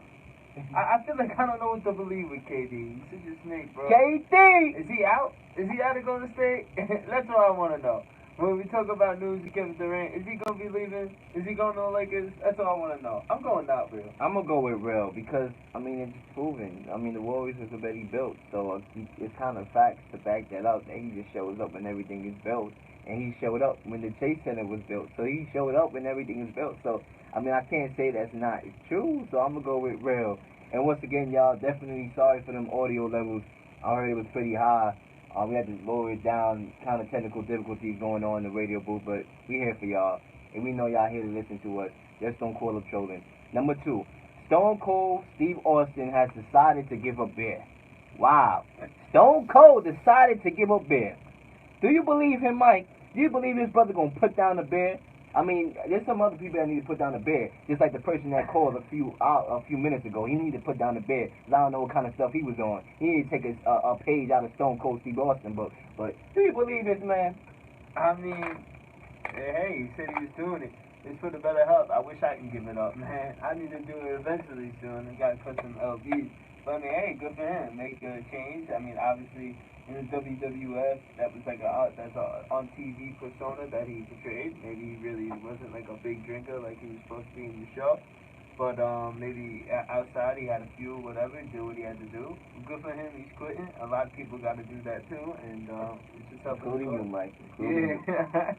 I feel like I don't know what to believe with KD. He's such a snake, bro. KD! Is he out? Is he out of Golden State? That's what I want to know. When we talk about news of Kevin Durant, is he going to be leaving? Is he going to the Lakers? That's all I want to know. I'm going not real. I'm going to go with real because, I mean, it's proven. I mean, the Warriors is already built, so it's kind of facts to back that up. And he just shows up when everything is built. And he showed up when the Chase Center was built. So he showed up when everything is built. So, I mean, I can't say that's not true, so I'm going to go with real. And once again, y'all, definitely sorry for them audio levels. I heard it was pretty high. We had to lower it down, kind of technical difficulties going on in the radio booth, but we here for y'all. And we know y'all here to listen to us. Just don't call up trolling. Number 2, Stone Cold Steve Austin has decided to give up beer. Wow. Stone Cold decided to give up beer. Do you believe him, Mike? Do you believe his brother gonna put down the beer? I mean, there's some other people that need to put down the beer. Just like the person that called a few minutes ago. He needed to put down the beer. Cause I don't know what kind of stuff he was on. He needed to take a page out of Stone Cold Steve Austin book. But do you believe this, man? I mean, hey, he said he was doing it. It's for the better health. I wish I can give it up, man. I need to do it eventually soon. I gotta cut some LBs. But I mean, hey, good for him. Make a change. I mean, obviously, in the WWF, that was like that's a on TV persona that he portrayed. Maybe he really wasn't like a big drinker like he was supposed to be in the show. But maybe outside he had a few, whatever, do what he had to do. Good for him. He's quitting. A lot of people got to do that too, and it's just helping. Including you, Mike. Yeah.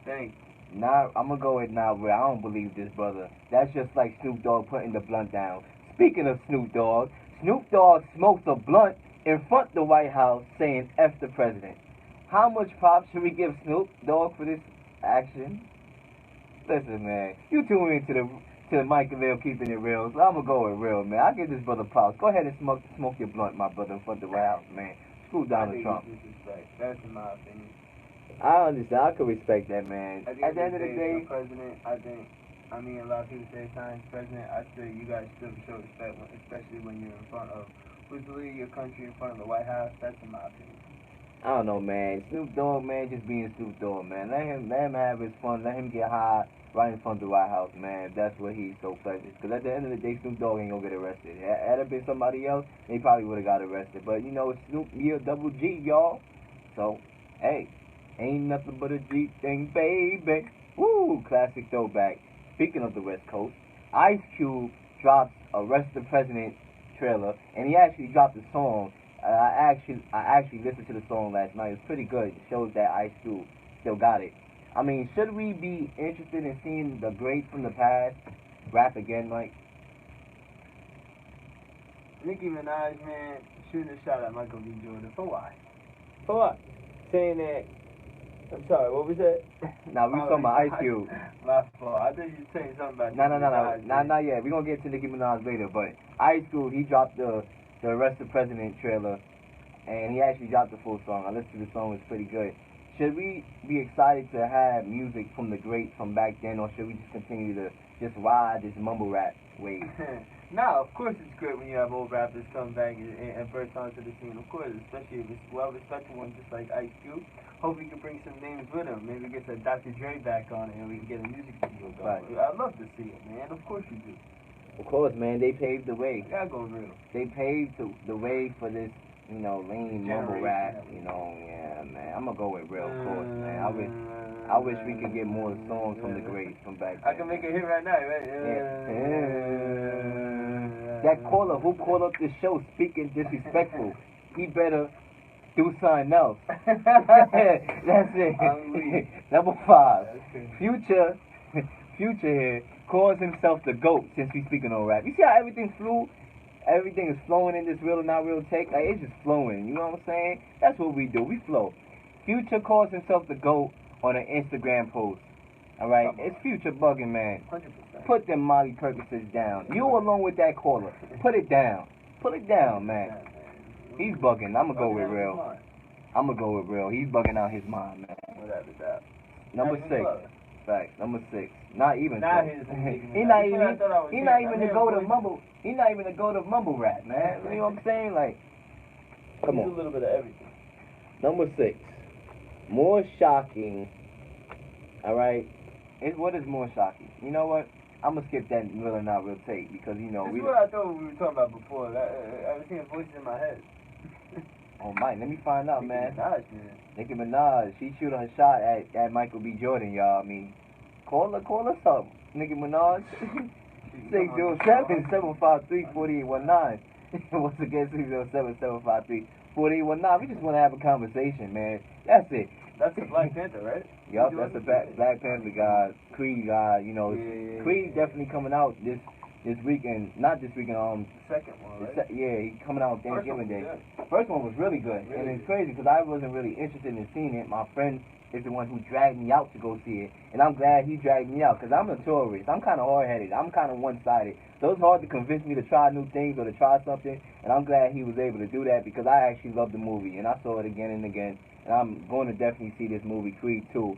Thanks. Nah, I'm gonna go with nah, bro. I don't believe this, brother. That's just like Snoop Dogg putting the blunt down. Speaking of Snoop Dogg smoked a blunt in front of the White House saying F the president. How much props should we give Snoop Dogg for this action? Listen, man, you tune into the Mike and Leel keeping it real, so I'm gonna go with real, man. I give this brother props. Go ahead and smoke your blunt, my brother, in front of the White House, man. Screw Donald Trump. That's in my opinion. I understand. I could respect that, man. At the end of the day, president, I mean, a lot of people say science president. I say you guys still show respect, especially when you're in front of who's leading your country in front of the White House. That's in my opinion. I don't know, man. Snoop Dogg, man, just being Snoop Dogg, man. Let him have his fun. Let him get high right in front of the White House, man. If that's what he's so pleasant. Because at the end of the day, Snoop Dogg ain't gonna get arrested. Had it been somebody else, they probably would have got arrested. But you know, Snoop, he a double G, y'all. So, hey, ain't nothing but a G thing, baby. Woo, classic throwback. Speaking of the West Coast, Ice Cube dropped Arrest the President trailer, and he actually dropped a song. I actually listened to the song last night. It's pretty good. It shows that Ice Cube still got it. I mean, should we be interested in seeing the greats from the past rap again, Mike? Nicki Minaj, man, shooting a shot at Michael B. Jordan. For why? For what? Saying that. I'm sorry, what was that? Nah, we talking about Ice Cube. My fault. I thought you were saying something about No. Not yet. We're going to get to Nicki Minaj later, but Ice Cube, he dropped the Arrest the President trailer, and he actually dropped the full song. I listened to the song. It's pretty good. Should we be excited to have music from the greats from back then, or should we just continue to just ride this mumble rap wave? Nah, of course it's great when you have old rappers come back and burst onto the scene. Of course, especially if it's well-respected ones just like Ice Cube. Hope we can bring some names with him. Maybe get some Dr. Dre back on it and we can get a music video going. Right. I'd love to see it, man. Of course you do. Of course, man. They paved the way. You gotta go real. They paved the way for this lean mumble rap, yeah, man. I'm gonna go with real, of course, man. I wish we could get more songs from the greats from back then. I can make it hit right now, right? That caller who called up this show speaking disrespectful, he better do something else. That's it. Number 5. Future here calls himself the GOAT since we speaking on rap. You see how everything flew? Everything is flowing in this real or not real take. Like, it's just flowing. You know what I'm saying? That's what we do. We flow. Future calls himself the GOAT on an Instagram post. Alright? It's Future bugging, man. 100%. Put them Molly Percocets down. You along with that caller. Put it down. Put it down, man. He's bugging. I'm going to go with real. I'm going to go with real. He's bugging out his mind, man. Without a doubt. Number 6. Facts. Number 6. Not even. Nah, he not even to go to mumble. He not even to go to mumble rap, man. You know what I'm saying? Like, come on. A little bit of everything. Number 6. More shocking. All right. What is more shocking? You know what? I'm gonna skip that real or not real take because This is what I thought we were talking about before. I was hearing voices in my head. Oh, Mike, let me find out, man. Minaj, man. Nicki Minaj, she shoot her shot at Michael B. Jordan, y'all. I mean, call us up, Nicki Minaj. 607-753-4819. Once again, 607-753-4819. We just want to have a conversation, man. That's it. That's the Black Panther, right? Yup, that's the Black Panther guy, Creed guy. Creed definitely coming out this weekend. Not this weekend. Second one, right? He coming out Thanksgiving Day. First one was really good, and it's crazy because I wasn't really interested in seeing it. My friend is the one who dragged me out to go see it, and I'm glad he dragged me out because I'm a tourist. I'm kind of hard-headed. I'm kind of one-sided. So it's hard to convince me to try new things or to try something, and I'm glad he was able to do that because I actually loved the movie, and I saw it again and again. And I'm going to definitely see this movie, Creed 2,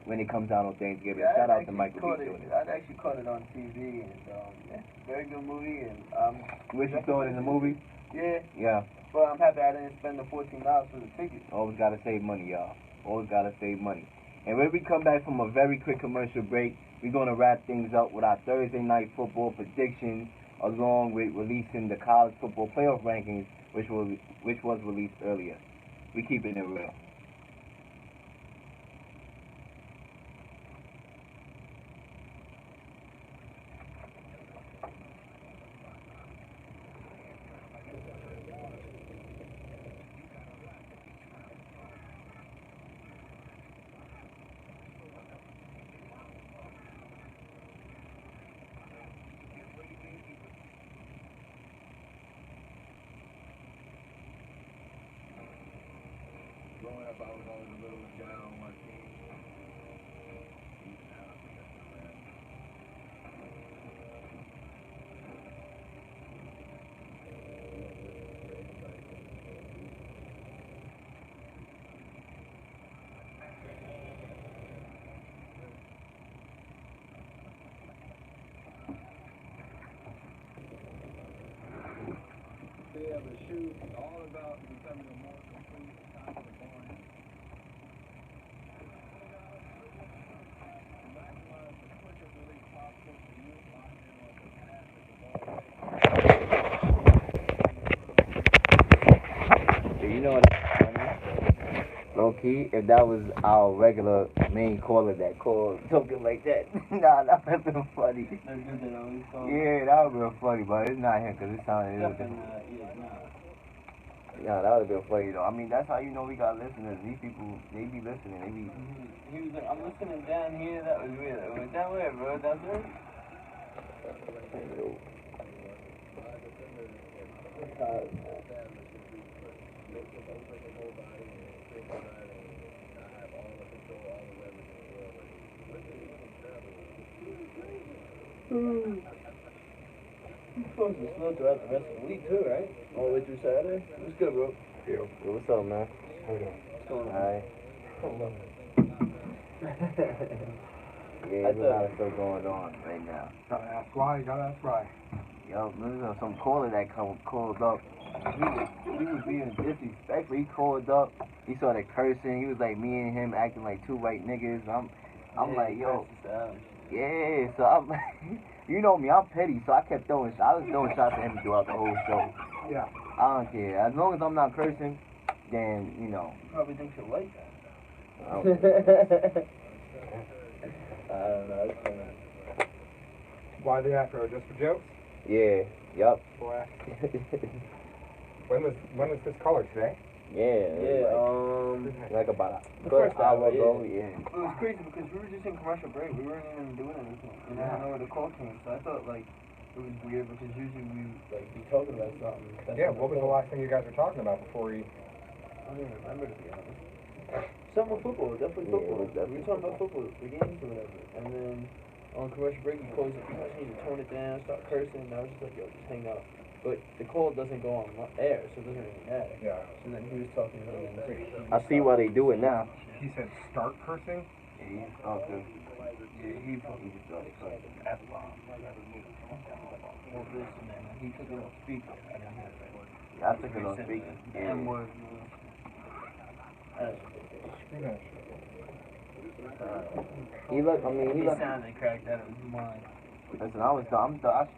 when it comes out on Thanksgiving. Shout out to Michael B. Jordan. I actually caught it on TV, and very good movie. And wish you saw it in the movie? Yeah. Yeah. But I'm happy I didn't spend the $14 for the ticket. Always got to save money, y'all. Always got to save money. And when we come back from a very quick commercial break, we're going to wrap things up with our Thursday night football predictions, along with releasing the college football playoff rankings, which was released earlier. We keeping it real. Growing up, I was always a little down on my team. They have a shoe all about becoming a more complete kind of You know what's funny? Low key, if that was our regular main caller that called something like that, nah, that would have been funny. Yeah, that would have been funny, but it's not him because it sounded. Yeah, that would have been funny though. I mean, that's how you know we got listeners. These people, they be listening. They be. He was like, I'm listening down here. That was weird. It was down where, bro? Down there? You're supposed to slow throughout the rest of the week too, right? All the way through Saturday? What's good, bro? Yo, what's up, man? What's going on? Alright. Yeah, there's a lot of stuff going on right now. Gotta ask why, Yo, there's some caller that called up. He was being disrespectful. He called up. He started cursing. He was like, me and him acting like two white niggas. I'm like, yo. Yeah, so I'm like, you know me, I'm petty, so I kept throwing shots. I was throwing shots at him throughout the whole show. Yeah. I don't care. As long as I'm not cursing, then, you know. Probably thinks you like that. I don't know. It's funny. Why the afro? Just for jokes? Yeah. Yup. Boy. When was this color today? Yeah. Like about a first hour hour, ago. Yeah. It was crazy because we were just in commercial break. We weren't even doing anything. And I don't know where the call came. So I thought, like, it was weird because usually we, like, be talking about something. Yeah, what was the last thing you guys were talking about before we... I don't even remember, to be honest. Something with football, definitely football. We were talking about football, the games or whatever. And then on commercial break, we closed it. You guys need to tone it down, start cursing. And I was just like, yo, just hang up. But the call doesn't go on air, so it doesn't really matter. Yeah. And then he was talking to me. I see why they do it now. He said start cursing? Yeah, okay. Yeah, he just started cursing. F-bomb. Well, listen, man, he took it off speaker. I didn't hear it. Yeah, I took it on speaker. Yeah. M-word. He look. I mean, he look. sounded cracked out of his mind. Listen, I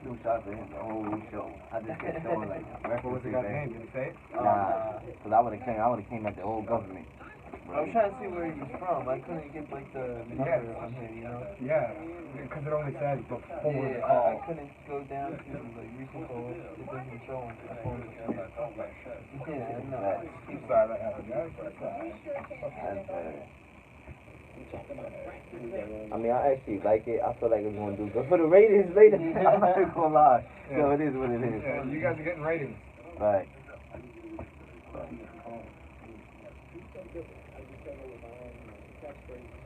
still shot for him the whole show. I just kept throwing like. What was the guy's name? Did he say it? Nah, because I would have came at the whole government. I was trying to see where he was from. I couldn't get like the number on him, you know? Yeah, because it only says before the Yeah, call. I couldn't go down to like recent calls. It doesn't show on the phone. Yeah, no. I'm sorry that happened. I mean, I actually like it. I feel like it's going to do good for the ratings later. I'm not going to lie. Yeah. So it is what it is. Yeah, you guys are getting ratings. Right.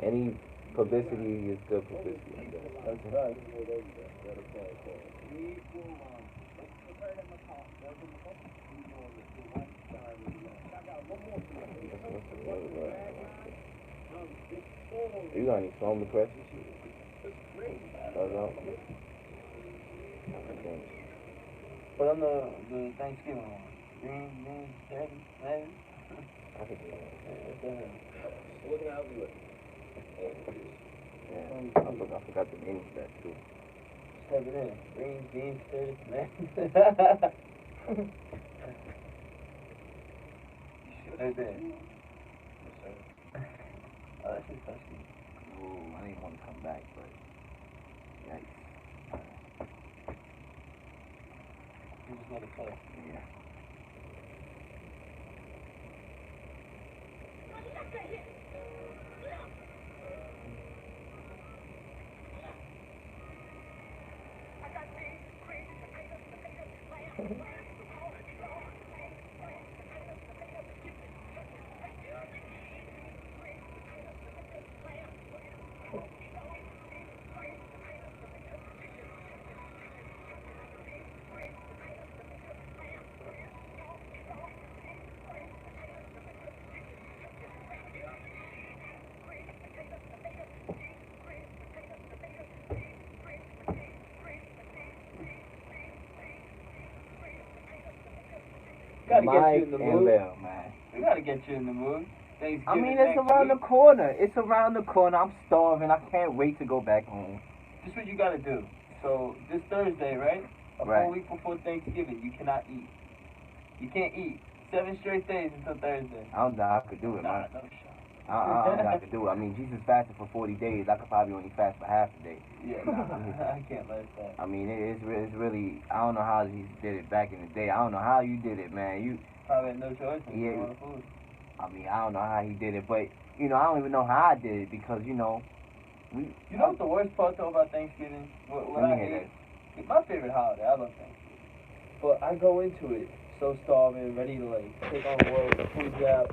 Any publicity is good publicity. That's right. You got any song requests? But on the Thanksgiving one, green, steady, man. I can do that. Looking out the way. Yeah, I forgot the name of that too. Step it in. Green, beans, steady, man. Right there. Oh, that's just touchy. Ooh, I didn't want to come back, but yikes. You just let it play. Yeah. Gotta get Mike you in the and mood. Leel, man. We gotta get you in the mood. Thanksgiving I mean, it's around the corner. It's around the corner. I'm starving. I can't wait to go back home. This is what you gotta do. So, this Thursday, right? A Right. full week before Thanksgiving, you cannot eat. You can't eat. 7 straight days until Thursday. I don't know how I could do it, Nah, man. no shot. I don't know how I could do it. I mean, Jesus fasted for 40 days. I could probably only fast for half a day. Yeah, nah, I can't let that. I mean, it's really, I don't know how Jesus did it back in the day. I don't know how you did it, man. You, Probably had no choice when Yeah. you want food. I mean, I don't know how he did it, but, you know, I don't even know how I did it because, you know, You know what the worst part though about Thanksgiving? What Let I me hear hate? It's my favorite holiday. I love Thanksgiving. But I go into it so starving, ready to like take on the world, the food's out.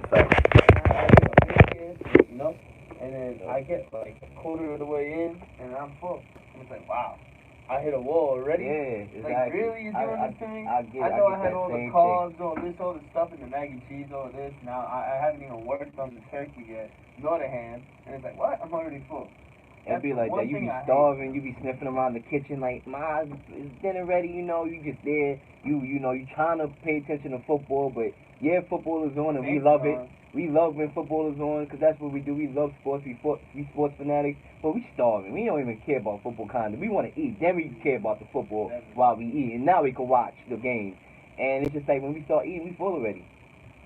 You know? And then I get like a quarter of the way in and I'm full. And it's like, wow. I hit a wall already. Yeah, exactly. Like, really? You're doing this to me? I know I had that all the same carbs, all the stuff, and the mac and cheese, all this. Now I haven't even worked on the turkey yet, nor the ham. And it's like, what? I'm already full. It'd be like that. You be starving. You be sniffing around the kitchen like, Ma, is dinner ready? You know, you just there. You know, you trying to pay attention to football, but yeah, football is on and we love it. We love when football is on because that's what we do. We love sports. We sports fanatics, but we starving. We don't even care about football kind of. We want to eat. Then we care about the football while we eat, and now we can watch the game. And it's just like when we start eating, we full already.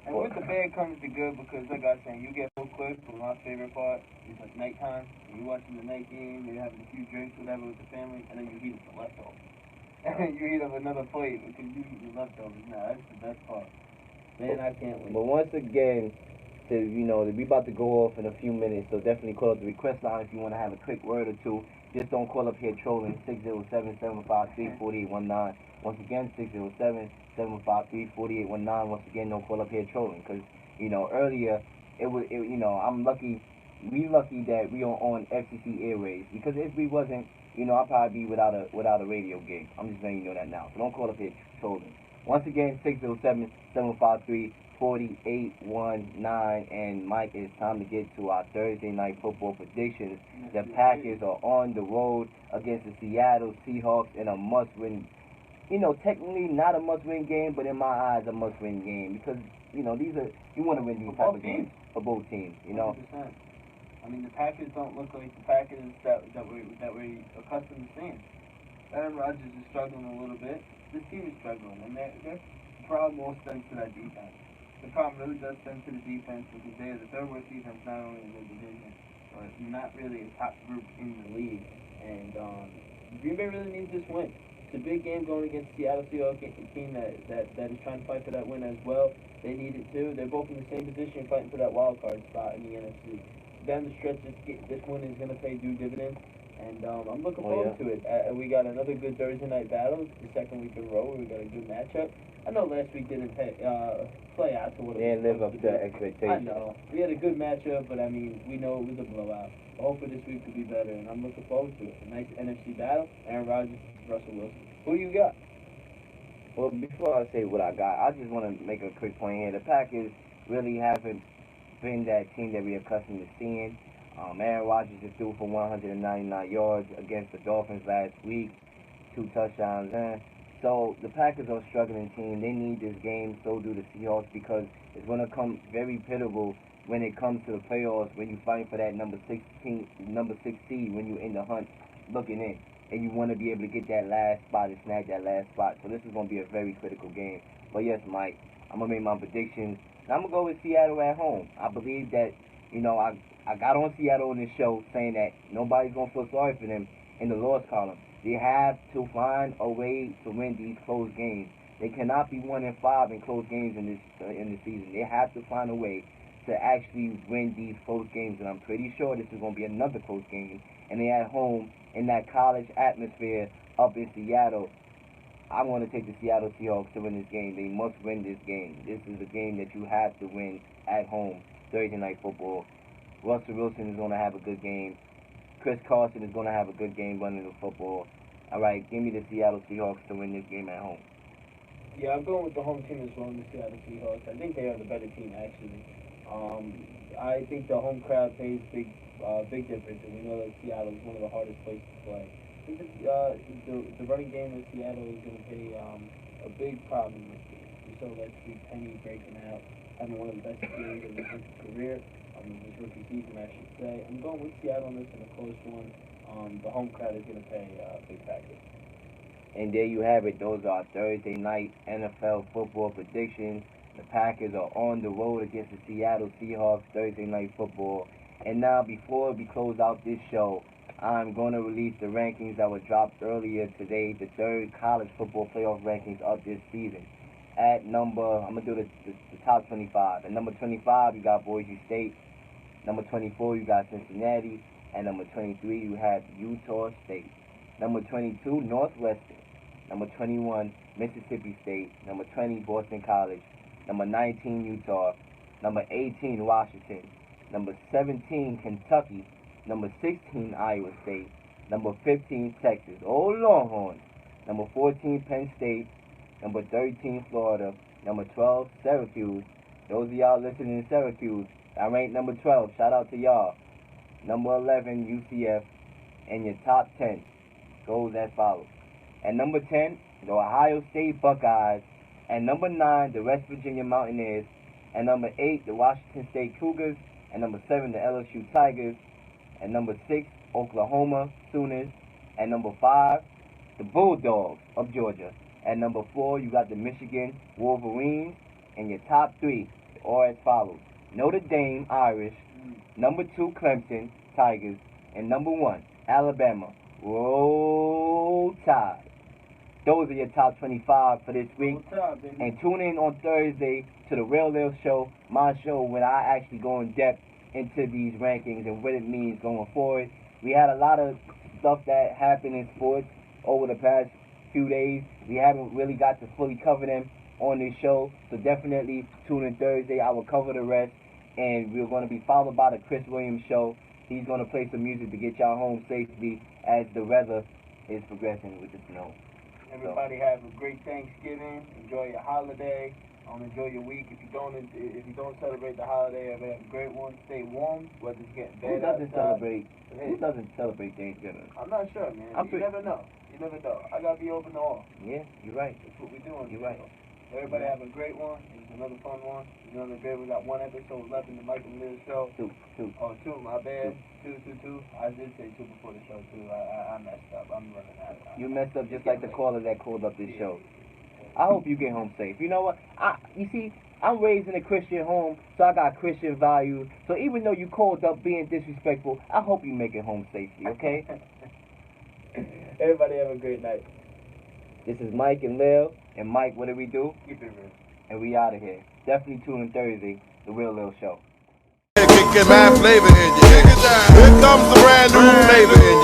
And with the bad comes the good because, like I was saying, you get full quick. But my favorite part is like nighttime. When you're watching the night game, you're having a few drinks, whatever, with the family, and then you heat up the leftovers. And you heat up another plate because you eat the leftovers. Nah, that's the best part. Man, I can't wait. But once again, we about to go off in a few minutes, so definitely call up the request line if you want to have a quick word or two. Just don't call up here trolling. 607-753-4819. Once again, 607-753-4819. Once again, don't call up here trolling, because earlier I'm lucky. We lucky that we are on FCC airways, because if we wasn't, I'd probably be without a radio gig. I'm just letting you know that now. So don't call up here trolling. Once again, 607-753-4819. And Mike, it's time to get to our Thursday night football predictions. The Packers are on the road against the Seattle Seahawks in a must-win. Technically not a must-win game, but in my eyes, a must-win game, because you want to win these type of games for both teams. 100%. I mean, the Packers don't look like the Packers that we're accustomed to seeing. Aaron Rodgers is struggling a little bit. This team is struggling, and their problem all stems to that defense. The problem really does stem to the defense, because they are the third worst defense not only in the division, but not really a top group in the league. And Green Bay really needs this win. It's a big game going against the Seattle Seahawks, a team that is trying to fight for that win as well. They need it too. They're both in the same position, fighting for that wild card spot in the NFC. Down the stretch, this one is going to pay due dividends, and I'm looking forward to it. We got another good Thursday night battle, the second week in a row. We got a good matchup. I know last week didn't play out to what it was. Live up to expectations. I know. We had a good matchup, but I mean, we know it was a blowout. Hopefully this week will be better, and I'm looking forward to it. A nice NFC battle, Aaron Rodgers, Russell Wilson. Who you got? Well, before I say what I got, I just want to make a quick point here. The Packers really haven't been that team that we're accustomed to seeing. Aaron Rodgers just threw for 199 yards against the Dolphins last week, 2 touchdowns. So the Packers are a struggling team. They need this game, so do the Seahawks, because it's going to come very pivotal when it comes to the playoffs, when you fight for that number 6 seed, when you're in the hunt looking in. And you want to be able to get that last spot and snag that last spot. So this is going to be a very critical game. But yes, Mike, I'm going to make my predictions. And I'm going to go with Seattle at home. I believe that, I got on Seattle in this show saying that nobody's going to feel sorry for them in the loss column. They have to find a way to win these close games. They cannot be 1-5 in close games in the season. They have to find a way to actually win these close games. And I'm pretty sure this is going to be another close game. And they're at home in that college atmosphere up in Seattle. I want to take the Seattle Seahawks to win this game. They must win this game. This is a game that you have to win at home. Thursday night football. Russell Wilson is going to have a good game. Chris Carson is going to have a good game running the football. All right, give me the Seattle Seahawks to win this game at home. Yeah, I'm going with the home team as well, the Seattle Seahawks. I think they are the better team, actually. I think the home crowd plays big difference, and we know that Seattle is one of the hardest places to play. I think the running game with Seattle is going to be a big problem this game. We saw last week Penny breaking out, having one of the best games of his career, his rookie season, I should say. I'm going with Seattle on this in a close one. The home crowd is going to play a big factor. And there you have it. Those are Thursday night NFL football predictions. The Packers are on the road against the Seattle Seahawks, Thursday night football. And now, before we close out this show, I'm going to release the rankings that were dropped earlier today, the third college football playoff rankings of this season. At number, I'm going to do the top 25. At number 25, you got Boise State. Number 24, you got Cincinnati. And number 23, you have Utah State. Number 22, Northwestern. Number 21, Mississippi State. Number 20, Boston College. Number 19, Utah. Number 18, Washington. Number 17, Kentucky. Number 16, Iowa State. Number 15, Texas. Oh, Longhorns. Number 14, Penn State. Number 13, Florida. Number 12, Syracuse. Those of y'all listening in Syracuse, I ranked number 12. Shout out to y'all. Number 11, UCF. And your top 10 goes as follows. At number 10, the Ohio State Buckeyes. At number 9, the West Virginia Mountaineers. At number 8, the Washington State Cougars. At number 7, the LSU Tigers. At number 6, Oklahoma Sooners. At number 5, the Bulldogs of Georgia. At number 4, you got the Michigan Wolverines. And your top 3 are as follows. Notre Dame Irish. Number 2, Clemson Tigers. And number 1, Alabama. Roll Tide. Those are your top 25 for this week. And tune in on Thursday to the Real Leel Show, my show, when I actually go in depth into these rankings and what it means going forward. We had a lot of stuff that happened in sports over the past few days. We haven't really got to fully cover them on this show, so definitely tune in Thursday. I will cover the rest, and we're going to be followed by the Chris Williams Show. He's going to play some music to get y'all home safely as the weather is progressing with the snow. Everybody have a great Thanksgiving. Enjoy your holiday. Enjoy your week. If you don't celebrate the holiday, have a great one. Stay warm, whether it's getting bad Who doesn't celebrate Thanksgiving? I'm not sure, man. You never know. You never know. I gotta be open to all. Yeah, you're right. That's what we're doing. You're right. Everybody have a great one. It's another fun one. It's another great. We got 1 episode left in the Mike and Leel Show. Two. Oh, 2. My bad. Two. I did say 2 before the show too. I messed up. I'm running out of time. You messed up just like the caller that called up this show. I hope you get home safe. You know what? You see, I'm raised in a Christian home, so I got Christian values. So even though you called up being disrespectful, I hope you make it home safely, okay? Everybody have a great night. This is Mike and Leel. And Mike, what do we do? Keep it real. And we out of here. Definitely tune in Thursday, the Real Leel Show. Get my flavor in you. Here comes the brand new flavor in you.